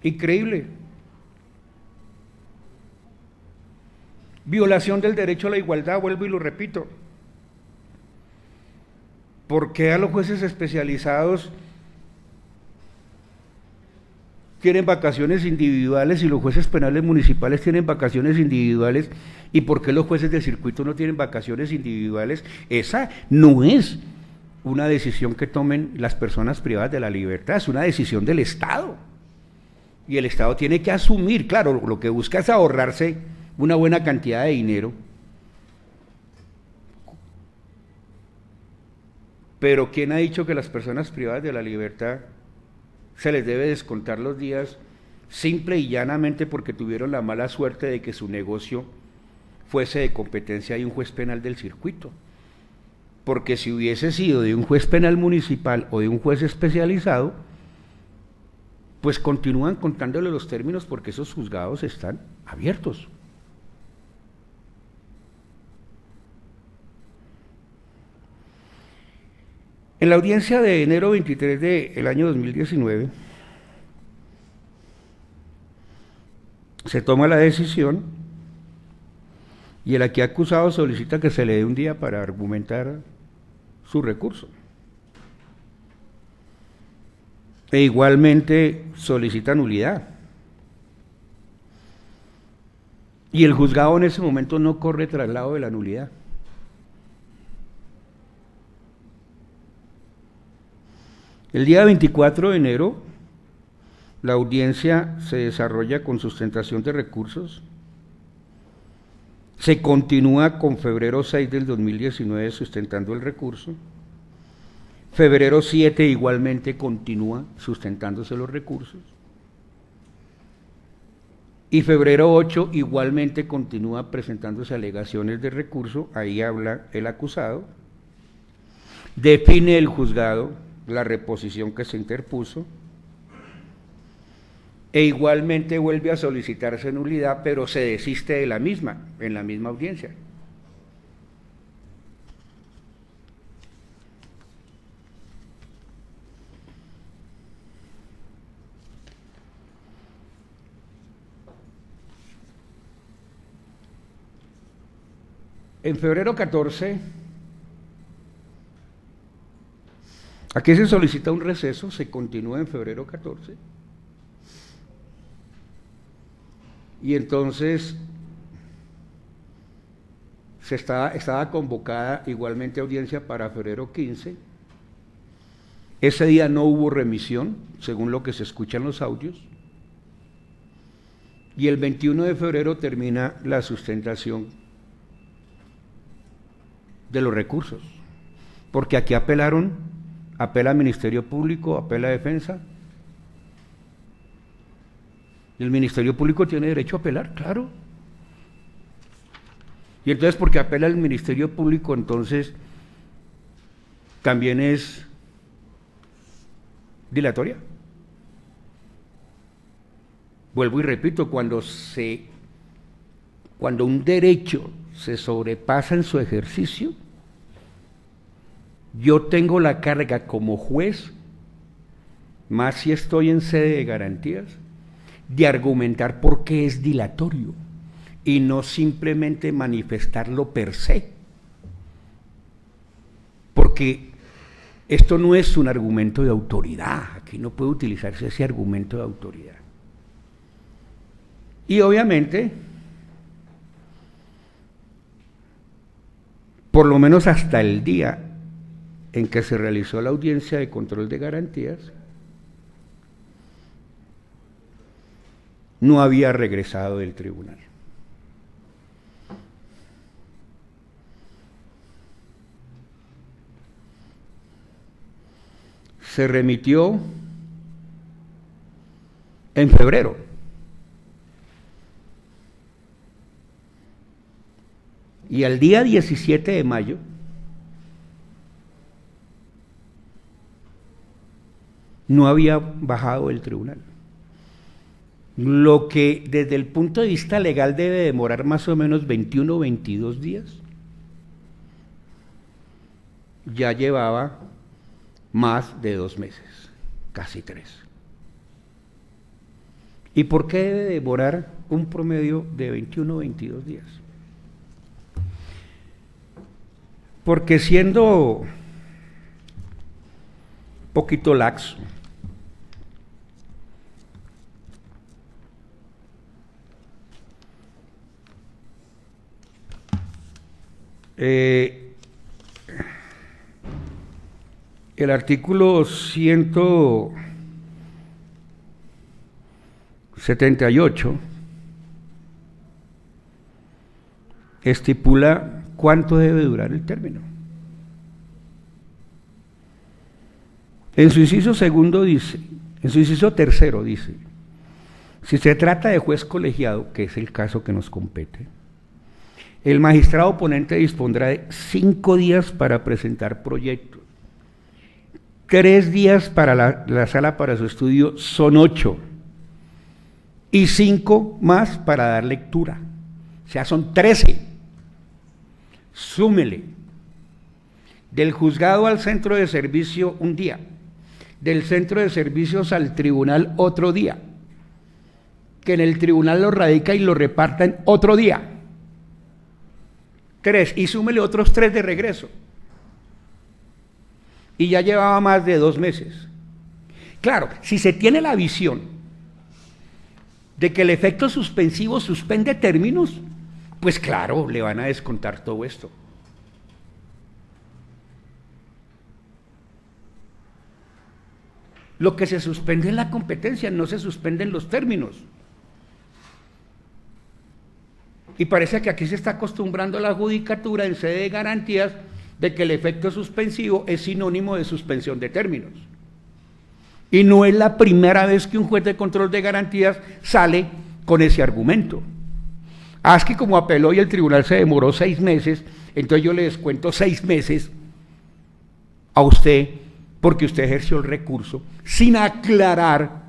Increíble. Violación del derecho a la igualdad, vuelvo y lo repito. ¿Por qué a los jueces especializados tienen vacaciones individuales y los jueces penales municipales tienen vacaciones individuales? ¿Y por qué los jueces de circuito no tienen vacaciones individuales? Esa no es una decisión que tomen las personas privadas de la libertad, es una decisión del Estado. Y el Estado tiene que asumir, claro, lo que busca es ahorrarse una buena cantidad de dinero. Pero ¿quién ha dicho que las personas privadas de la libertad se les debe descontar los días simple y llanamente porque tuvieron la mala suerte de que su negocio fuese de competencia de un juez penal del circuito? Porque si hubiese sido de un juez penal municipal o de un juez especializado, pues continúan contándole los términos porque esos juzgados están abiertos. En la audiencia de enero 23 del año 2019, se toma la decisión y el aquí acusado solicita que se le dé un día para argumentar su recurso. E igualmente solicita nulidad. Y el juzgado en ese momento no corre traslado de la nulidad. El día 24 de enero, la audiencia se desarrolla con sustentación de recursos. Se continúa con febrero 6 del 2019 sustentando el recurso. Febrero 7 igualmente continúa sustentándose los recursos. Y febrero 8 igualmente continúa presentándose alegaciones de recurso, ahí habla el acusado. Define el juzgado la reposición que se interpuso. E igualmente vuelve a solicitarse nulidad, pero se desiste de la misma, en la misma audiencia. En febrero 14, aquí se solicita un receso, se continúa en febrero 14, y entonces estaba convocada igualmente audiencia para febrero 15. Ese día no hubo remisión, según lo que se escucha en los audios, y el 21 de febrero termina la sustentación de los recursos, porque aquí apela Ministerio Público, apela Defensa. El Ministerio Público tiene derecho a apelar, claro. Y entonces, porque apela el Ministerio Público, entonces también es dilatoria. Vuelvo y repito, cuando un derecho se sobrepasa en su ejercicio, yo tengo la carga como juez, más si estoy en sede de garantías, de argumentar por qué es dilatorio y no simplemente manifestarlo per se. Porque esto no es un argumento de autoridad, aquí no puede utilizarse ese argumento de autoridad. Y obviamente, por lo menos hasta el día en que se realizó la audiencia de control de garantías, no había regresado del tribunal. Se remitió en febrero. Y al día 17 de mayo, no había bajado del tribunal. Lo que desde el punto de vista legal debe demorar más o menos 21 o 22 días, ya llevaba más de 2 meses, casi 3. ¿Y por qué debe demorar un promedio de 21 o 22 días? Porque siendo poquito laxo, el artículo 178 estipula cuánto debe durar el término. En su inciso segundo dice, en su inciso tercero dice, si se trata de juez colegiado, que es el caso que nos compete, el magistrado ponente dispondrá de 5 días para presentar proyectos, 3 días para la sala para su estudio, son 8, y 5 más para dar lectura, o sea, son 13. Súmele, del juzgado al centro de servicio un día, del centro de servicios al tribunal otro día, que en el tribunal lo radica y lo repartan otro día, 3, y súmele otros 3 de regreso, y ya llevaba más de 2 meses. Claro, si se tiene la visión de que el efecto suspensivo suspende términos, pues claro, le van a descontar todo esto. Lo que se suspende es la competencia, no se suspenden los términos. Y parece que aquí se está acostumbrando a la judicatura en sede de garantías de que el efecto suspensivo es sinónimo de suspensión de términos. Y no es la primera vez que un juez de control de garantías sale con ese argumento. Es que como apeló y el tribunal se demoró 6 meses, entonces yo le descuento 6 meses a usted porque usted ejerció el recurso sin aclarar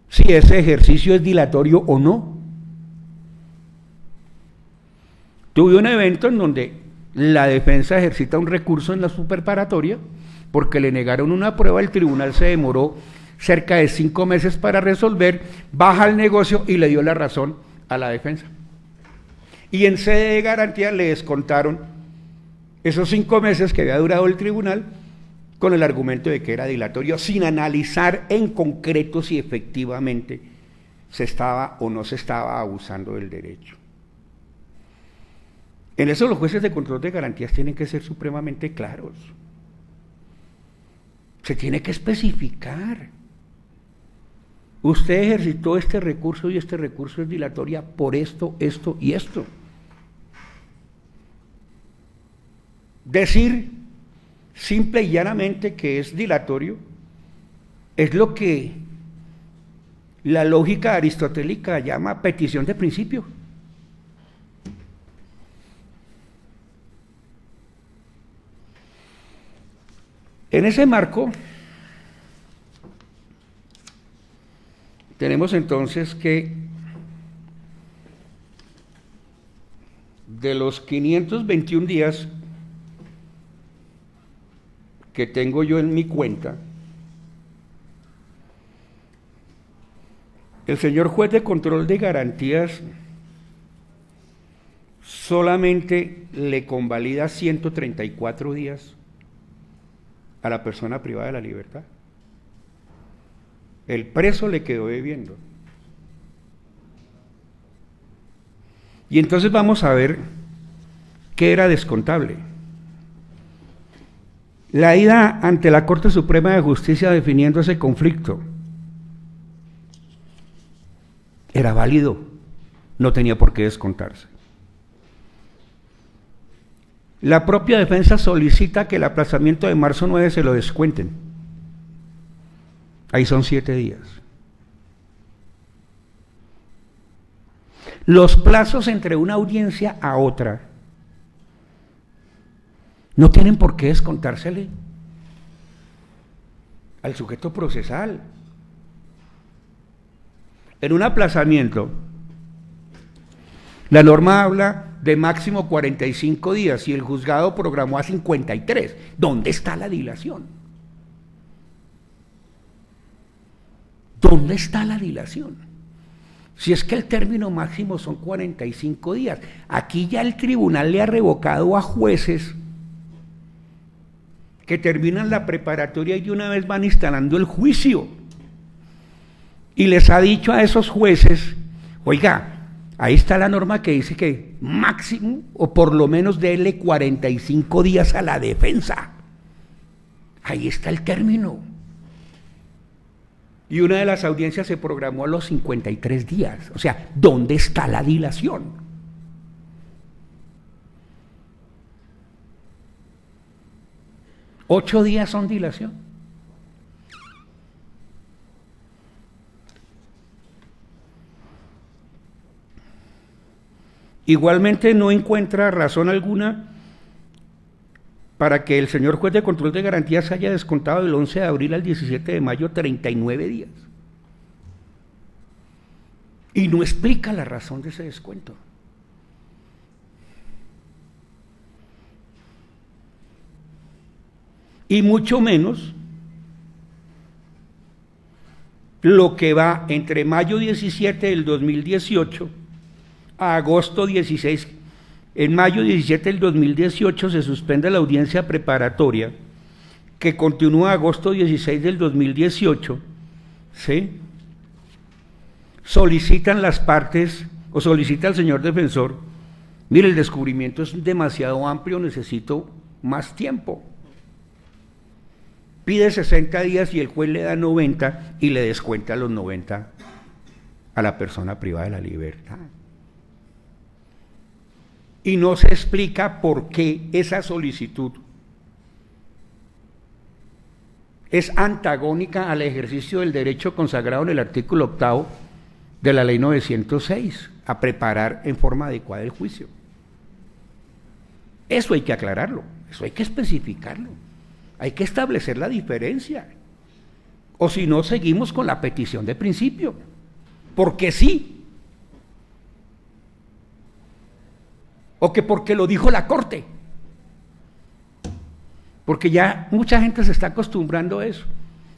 si ese ejercicio es dilatorio o no. Tuve un evento en donde la defensa ejercita un recurso en la superparatoria porque le negaron una prueba, el tribunal se demoró cerca de 5 meses para resolver, baja el negocio y le dio la razón a la defensa. Y en sede de garantía le descontaron esos 5 meses que había durado el tribunal con el argumento de que era dilatorio, sin analizar en concreto si efectivamente se estaba o no se estaba abusando del derecho. En eso los jueces de control de garantías tienen que ser supremamente claros. Se tiene que especificar. Usted ejercitó este recurso y este recurso es dilatoria por esto, esto y esto. Decir simple y llanamente que es dilatorio es lo que la lógica aristotélica llama petición de principio. En ese marco, tenemos entonces que de los 521 días que tengo yo en mi cuenta, el señor juez de control de garantías solamente le convalida 134 días a la persona privada de la libertad. El preso le quedó debiendo. Y entonces vamos a ver qué era descontable. La ida ante la Corte Suprema de Justicia definiendo ese conflicto era válido, no tenía por qué descontarse. La propia defensa solicita que el aplazamiento de marzo 9 se lo descuenten. Ahí son 7 días. Los plazos entre una audiencia a otra no tienen por qué descontársele al sujeto procesal. En un aplazamiento, la norma habla de máximo 45 días y el juzgado programó a 53. ¿Dónde está la dilación? ¿Dónde está la dilación? Si es que el término máximo son 45 días. Aquí ya el tribunal le ha revocado a jueces que terminan la preparatoria y de una vez van instalando el juicio. Y les ha dicho a esos jueces, oiga, ahí está la norma que dice que máximo o por lo menos déle 45 días a la defensa. Ahí está el término. Y una de las audiencias se programó a los 53 días. O sea, ¿dónde está la dilación? ¿8 días son dilación? Igualmente no encuentra razón alguna para que el señor juez de control de garantías haya descontado del 11 de abril al 17 de mayo 39 días. Y no explica la razón de ese descuento. Y mucho menos lo que va entre mayo 17 del 2018 a agosto 16. En mayo 17 del 2018 se suspende la audiencia preparatoria, que continúa a agosto 16 del 2018, ¿sí? Solicitan las partes, o solicita el señor defensor, mire, el descubrimiento es demasiado amplio, necesito más tiempo. Pide 60 días y el juez le da 90 y le descuenta los 90 a la persona privada de la libertad. Y no se explica por qué esa solicitud es antagónica al ejercicio del derecho consagrado en el artículo 8º de la ley 906, a preparar en forma adecuada el juicio. Eso hay que aclararlo, eso hay que especificarlo, hay que establecer la diferencia, o si no seguimos con la petición de principio, porque sí, o que porque lo dijo la Corte, porque ya mucha gente se está acostumbrando a eso.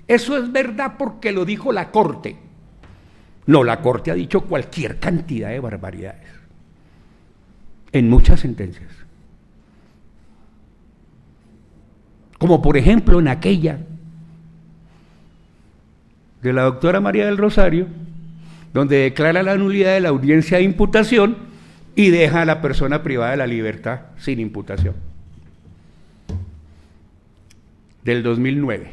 Eso es verdad porque lo dijo la Corte. No, la Corte ha dicho cualquier cantidad de barbaridades. en muchas sentencias. Como por ejemplo en aquella de la doctora María del Rosario, donde declara la nulidad de la audiencia de imputación y deja a la persona privada de la libertad sin imputación. Del 2009.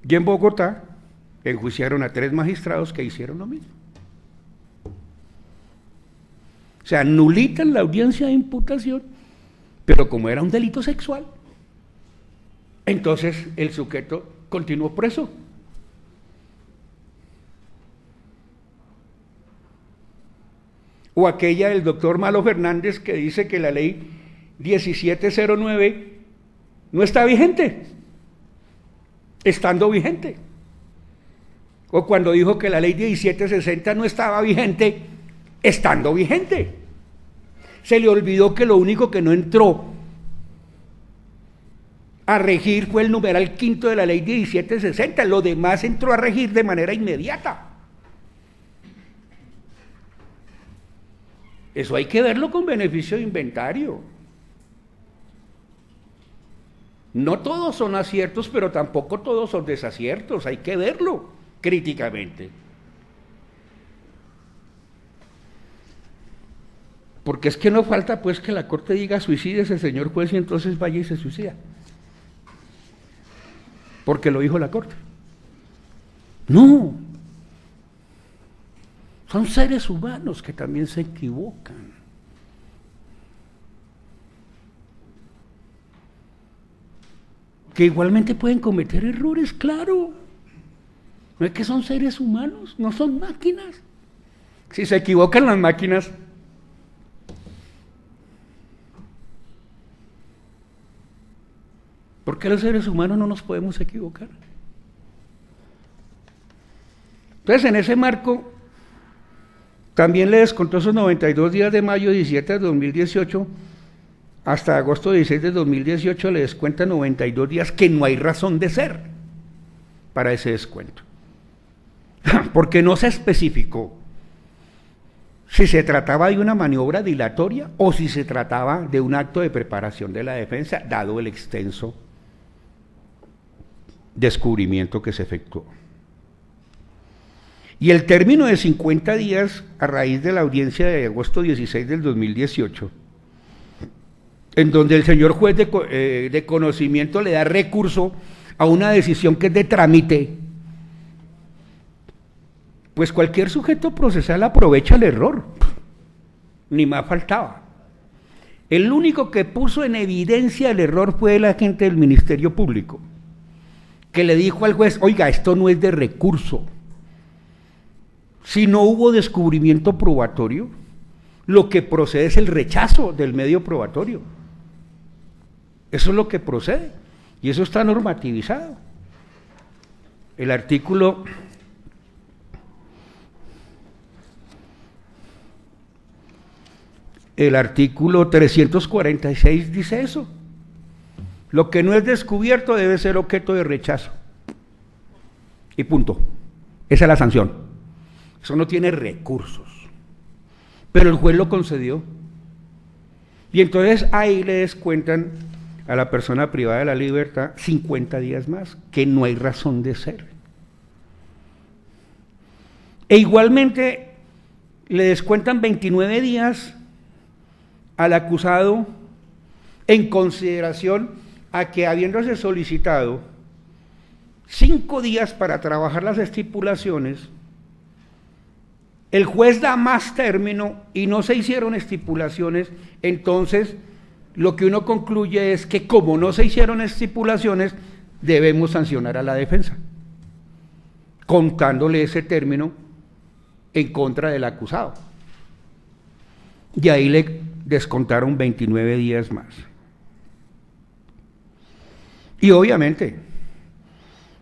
Y en Bogotá enjuiciaron a 3 magistrados que hicieron lo mismo. O sea, nulitan la audiencia de imputación, pero como era un delito sexual, entonces el sujeto continuó preso. O aquella del doctor Malo Fernández que dice que la ley 1709 no está vigente, estando vigente. O cuando dijo que la ley 1760 no estaba vigente, estando vigente. Se le olvidó que lo único que no entró a regir fue el numeral quinto de la ley 1760, lo demás entró a regir de manera inmediata. Eso hay que verlo con beneficio de inventario. No todos son aciertos, pero tampoco todos son desaciertos, hay que verlo críticamente. Porque es que no falta pues que la Corte diga suicídese señor juez y entonces vaya y se suicida. Porque lo dijo la Corte. No. Son seres humanos que también se equivocan. Que igualmente pueden cometer errores, claro. No es que son seres humanos, no son máquinas. Si se equivocan las máquinas, ¿por qué los seres humanos no nos podemos equivocar? Entonces, en ese marco, también le descontó esos 92 días de mayo 17 de 2018, hasta agosto 16 de 2018 le descuenta 92 días que no hay razón de ser para ese descuento. Porque no se especificó si se trataba de una maniobra dilatoria o si se trataba de un acto de preparación de la defensa, dado el extenso descubrimiento que se efectuó. Y el término de 50 días a raíz de la audiencia de agosto 16 del 2018, en donde el señor juez de conocimiento le da recurso a una decisión que es de trámite, pues cualquier sujeto procesal aprovecha el error, ni más faltaba. El único que puso en evidencia el error fue el agente del Ministerio Público, que le dijo al juez, oiga, esto no es de recurso. Si no hubo descubrimiento probatorio, lo que procede es el rechazo del medio probatorio. Eso es lo que procede, y eso está normativizado. El artículo 346 dice eso. Lo que no es descubierto debe ser objeto de rechazo. Y punto. Esa es la sanción. Eso no tiene recursos. Pero el juez lo concedió. Y entonces ahí le descuentan a la persona privada de la libertad 50 días más, que no hay razón de ser. E igualmente le descuentan 29 días al acusado en consideración a que, habiéndose solicitado 5 días para trabajar las estipulaciones, el juez da más término y no se hicieron estipulaciones, entonces lo que uno concluye es que como no se hicieron estipulaciones, debemos sancionar a la defensa, contándole ese término en contra del acusado. Y ahí le descontaron 29 días más. Y obviamente,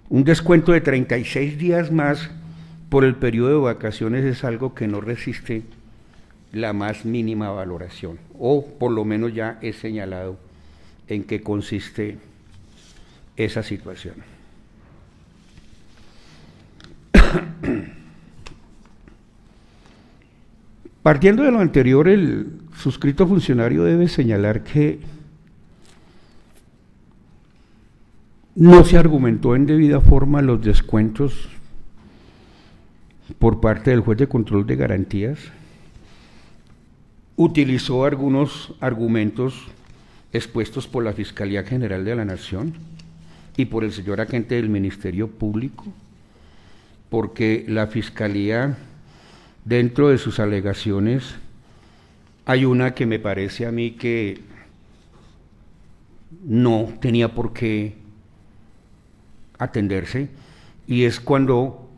un descuento de 36 días más por el periodo de vacaciones es algo que no resiste la más mínima valoración, o por lo menos ya he señalado en qué consiste esa situación. Partiendo de lo anterior, el suscrito funcionario debe señalar que no se argumentó en debida forma los descuentos por parte del juez de control de garantías, utilizó algunos argumentos expuestos por la Fiscalía General de la Nación y por el señor agente del Ministerio Público, porque la Fiscalía, dentro de sus alegaciones, hay una que me parece a mí que no tenía por qué atenderse, y es cuando,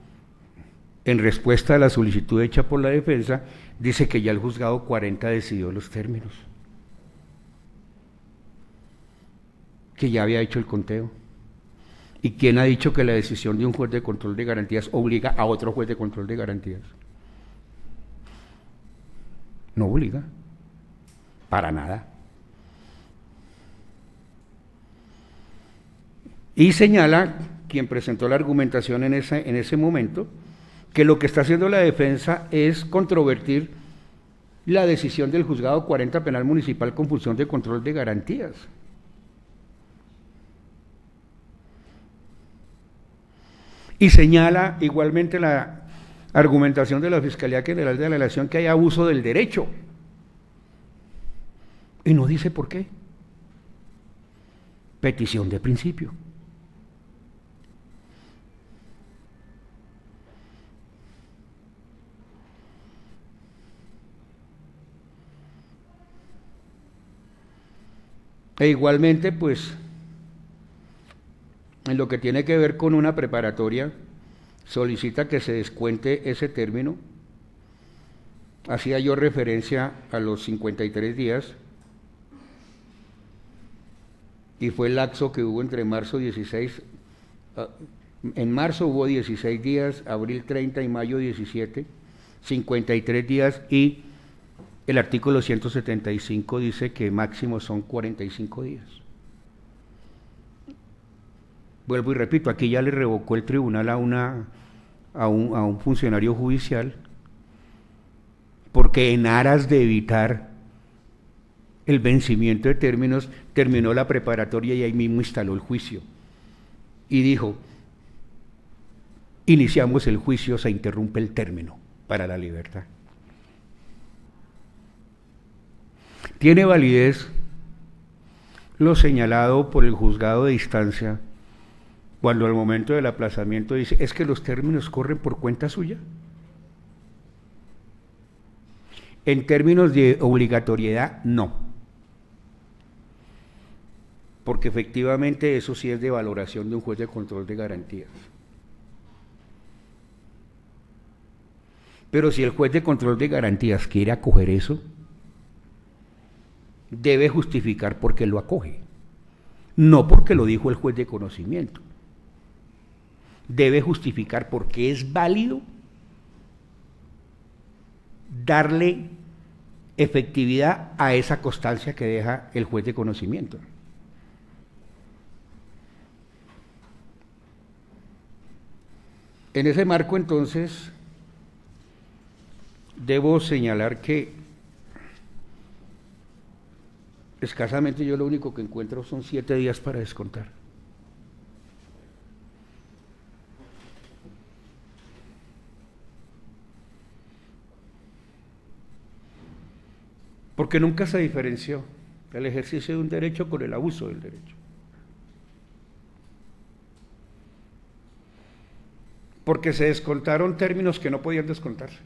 en respuesta a la solicitud hecha por la defensa, dice que ya el juzgado 40 decidió los términos, que ya había hecho el conteo. ¿Y quién ha dicho que la decisión de un juez de control de garantías obliga a otro juez de control de garantías? No obliga, para nada. Y señala, quien presentó la argumentación en ese momento, que lo que está haciendo la defensa es controvertir la decisión del juzgado 40 penal municipal con función de control de garantías. Y señala igualmente la argumentación de la Fiscalía General de la Nación que hay abuso del derecho. Y no dice por qué. Petición de principio. E igualmente, pues, en lo que tiene que ver con una preparatoria, solicita que se descuente ese término. Hacía yo referencia a los 53 días, y fue el lapso que hubo entre marzo 16, en marzo hubo 16 días, abril 30 y mayo 17, 53 días, y el artículo 175 dice que máximo son 45 días. Vuelvo y repito, aquí ya le revocó el tribunal a un funcionario judicial, porque en aras de evitar el vencimiento de términos, terminó la preparatoria y ahí mismo instaló el juicio. Y dijo, iniciamos el juicio, se interrumpe el término para la libertad. Tiene validez lo señalado por el juzgado de instancia cuando al momento del aplazamiento dice, ¿es que los términos corren por cuenta suya? En términos de obligatoriedad, no. Porque efectivamente eso sí es de valoración de un juez de control de garantías. Pero si el juez de control de garantías quiere acoger eso, debe justificar por qué lo acoge, no porque lo dijo el juez de conocimiento. Debe justificar por qué es válido darle efectividad a esa constancia que deja el juez de conocimiento. En ese marco, entonces, debo señalar que escasamente yo lo único que encuentro son 7 días para descontar. Porque nunca se diferenció el ejercicio de un derecho con el abuso del derecho. Porque se descontaron términos que no podían descontarse.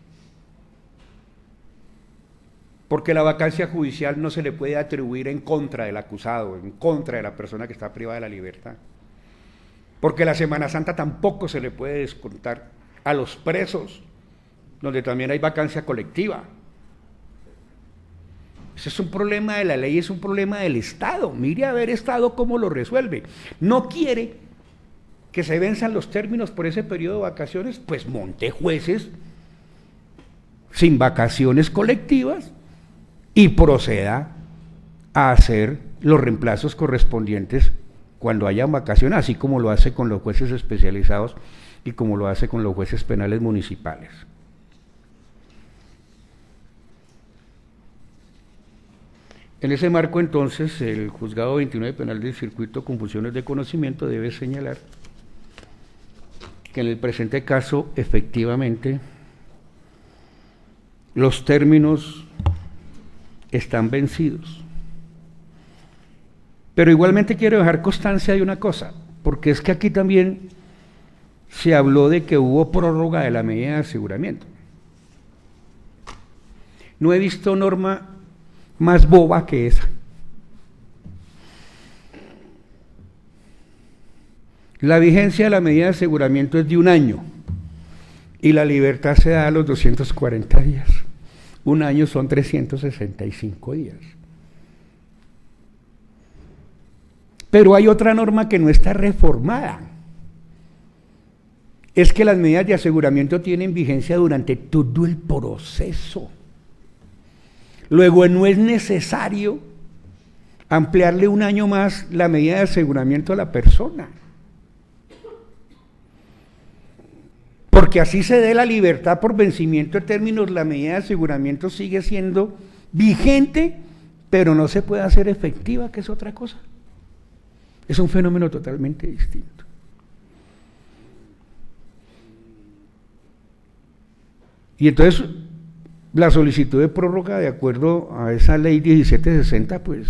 Porque la vacancia judicial no se le puede atribuir en contra del acusado, en contra de la persona que está privada de la libertad. Porque la Semana Santa tampoco se le puede descontar a los presos, donde también hay vacancia colectiva. Ese es un problema de la ley, es un problema del Estado. Mire a ver Estado cómo lo resuelve. No quiere que se venzan los términos por ese periodo de vacaciones, pues monte jueces sin vacaciones colectivas y proceda a hacer los reemplazos correspondientes cuando haya vacaciones, así como lo hace con los jueces especializados y como lo hace con los jueces penales municipales. En ese marco, entonces, el Juzgado 29 Penal del Circuito con funciones de conocimiento debe señalar que en el presente caso, efectivamente, los términos están vencidos. Pero igualmente quiero dejar constancia de una cosa, porque es que aquí también se habló de que hubo prórroga de la medida de aseguramiento. No he visto norma más boba que esa. La vigencia de la medida de aseguramiento es de 1 año y la libertad se da a los 240 días. 1 año son 365 días. Pero hay otra norma que no está reformada. Es que las medidas de aseguramiento tienen vigencia durante todo el proceso. Luego no es necesario ampliarle 1 año más la medida de aseguramiento a la persona. Porque así se dé la libertad por vencimiento de términos, la medida de aseguramiento sigue siendo vigente, pero no se puede hacer efectiva, que es otra cosa. Es un fenómeno totalmente distinto. Y entonces, la solicitud de prórroga, de acuerdo a esa ley 1760, pues,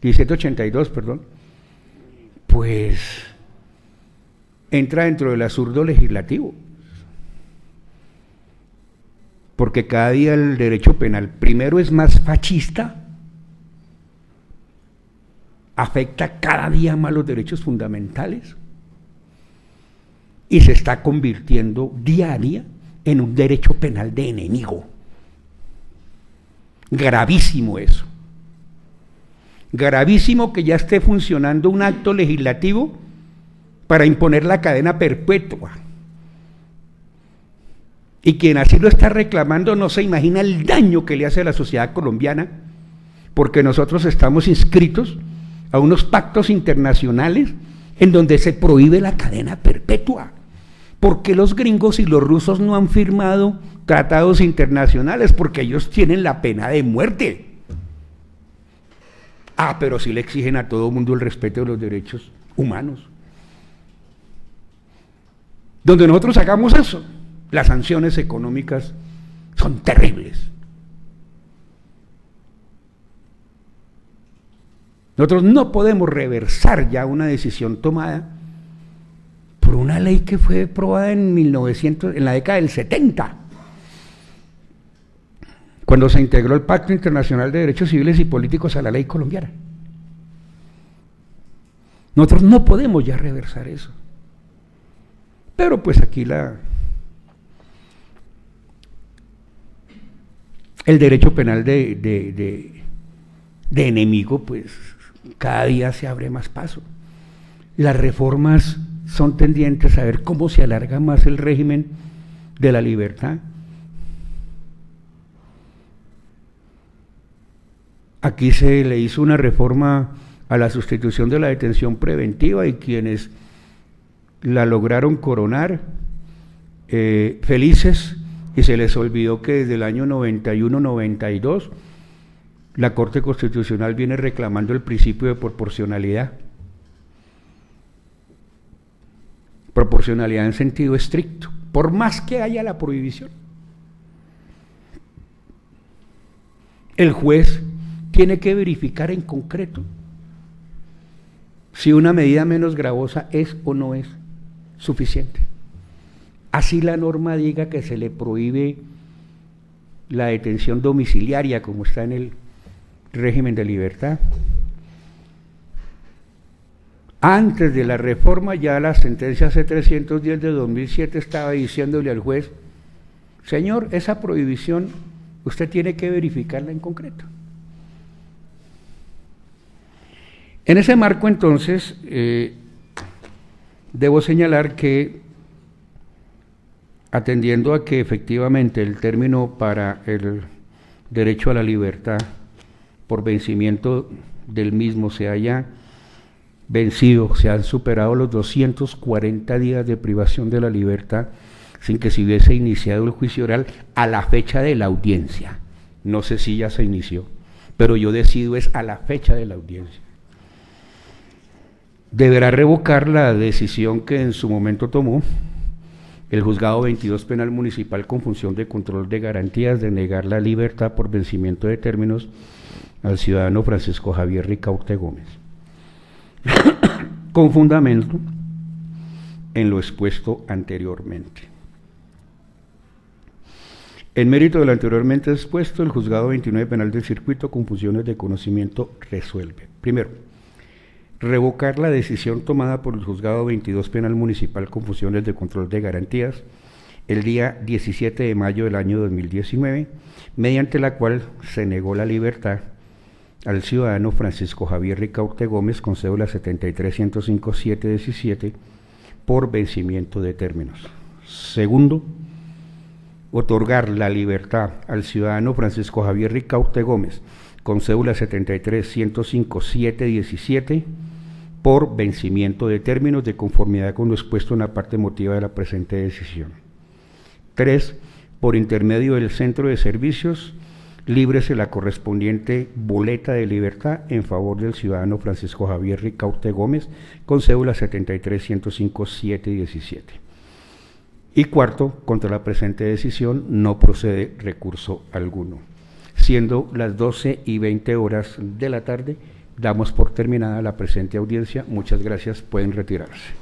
1782, perdón, pues, entra dentro del absurdo legislativo. Porque cada día el derecho penal, primero, es más fascista, afecta cada día más los derechos fundamentales y se está convirtiendo día a día en un derecho penal de enemigo. Gravísimo eso. Gravísimo que ya esté funcionando un acto legislativo para imponer la cadena perpetua. Y quien así lo está reclamando no se imagina el daño que le hace a la sociedad colombiana, porque nosotros estamos inscritos a unos pactos internacionales en donde se prohíbe la cadena perpetua. ¿Por qué los gringos y los rusos no han firmado tratados internacionales? Porque ellos tienen la pena de muerte. Pero sí le exigen a todo mundo el respeto de los derechos humanos. Donde nosotros hagamos eso, las sanciones económicas son terribles. Nosotros no podemos reversar ya una decisión tomada por una ley que fue aprobada en la década del 70, cuando se integró el Pacto Internacional de Derechos Civiles y Políticos a la ley colombiana. Nosotros no podemos ya reversar eso. Pero pues aquí el derecho penal de enemigo, pues cada día se abre más paso. Las reformas son tendientes a ver cómo se alarga más el régimen de la libertad. Aquí se le hizo una reforma a la sustitución de la detención preventiva y quienes la lograron coronar, felices, y se les olvidó que desde el año 91-92 la Corte Constitucional viene reclamando el principio de proporcionalidad. Proporcionalidad en sentido estricto, por más que haya la prohibición. El juez tiene que verificar en concreto si una medida menos gravosa es o no es suficiente. Así la norma diga que se le prohíbe la detención domiciliaria, como está en el régimen de libertad. Antes de la reforma, ya la sentencia C-310 de 2007 estaba diciéndole al juez: señor, esa prohibición usted tiene que verificarla en concreto. En ese marco, entonces, debo señalar que, atendiendo a que efectivamente el término para el derecho a la libertad por vencimiento del mismo se haya vencido, se han superado los 240 días de privación de la libertad sin que se hubiese iniciado el juicio oral a la fecha de la audiencia. No sé si ya se inició, pero yo decido es a la fecha de la audiencia. Deberá revocar la decisión que en su momento tomó el Juzgado 22 Penal Municipal con función de control de garantías de negar la libertad por vencimiento de términos al ciudadano Francisco Javier Ricaurte Gómez, con fundamento en lo expuesto anteriormente. En mérito de lo anteriormente expuesto, el Juzgado 29 Penal del Circuito con funciones de conocimiento resuelve. Primero, revocar la decisión tomada por el Juzgado 22 Penal Municipal con funciones de control de garantías el día 17 de mayo del año 2019, mediante la cual se negó la libertad al ciudadano Francisco Javier Ricaurte Gómez con cédula 73-105-717 por vencimiento de términos. Segundo, otorgar la libertad al ciudadano Francisco Javier Ricaurte Gómez con cédula 73-105-717 por vencimiento de términos de conformidad con lo expuesto en la parte motiva de la presente decisión. 3. Por intermedio del centro de servicios, líbrese la correspondiente boleta de libertad en favor del ciudadano Francisco Javier Ricaurte Gómez con cédula 73-105-717. Y cuarto, contra la presente decisión no procede recurso alguno. Siendo las 12:20 de la tarde, damos por terminada la presente audiencia. Muchas gracias, pueden retirarse.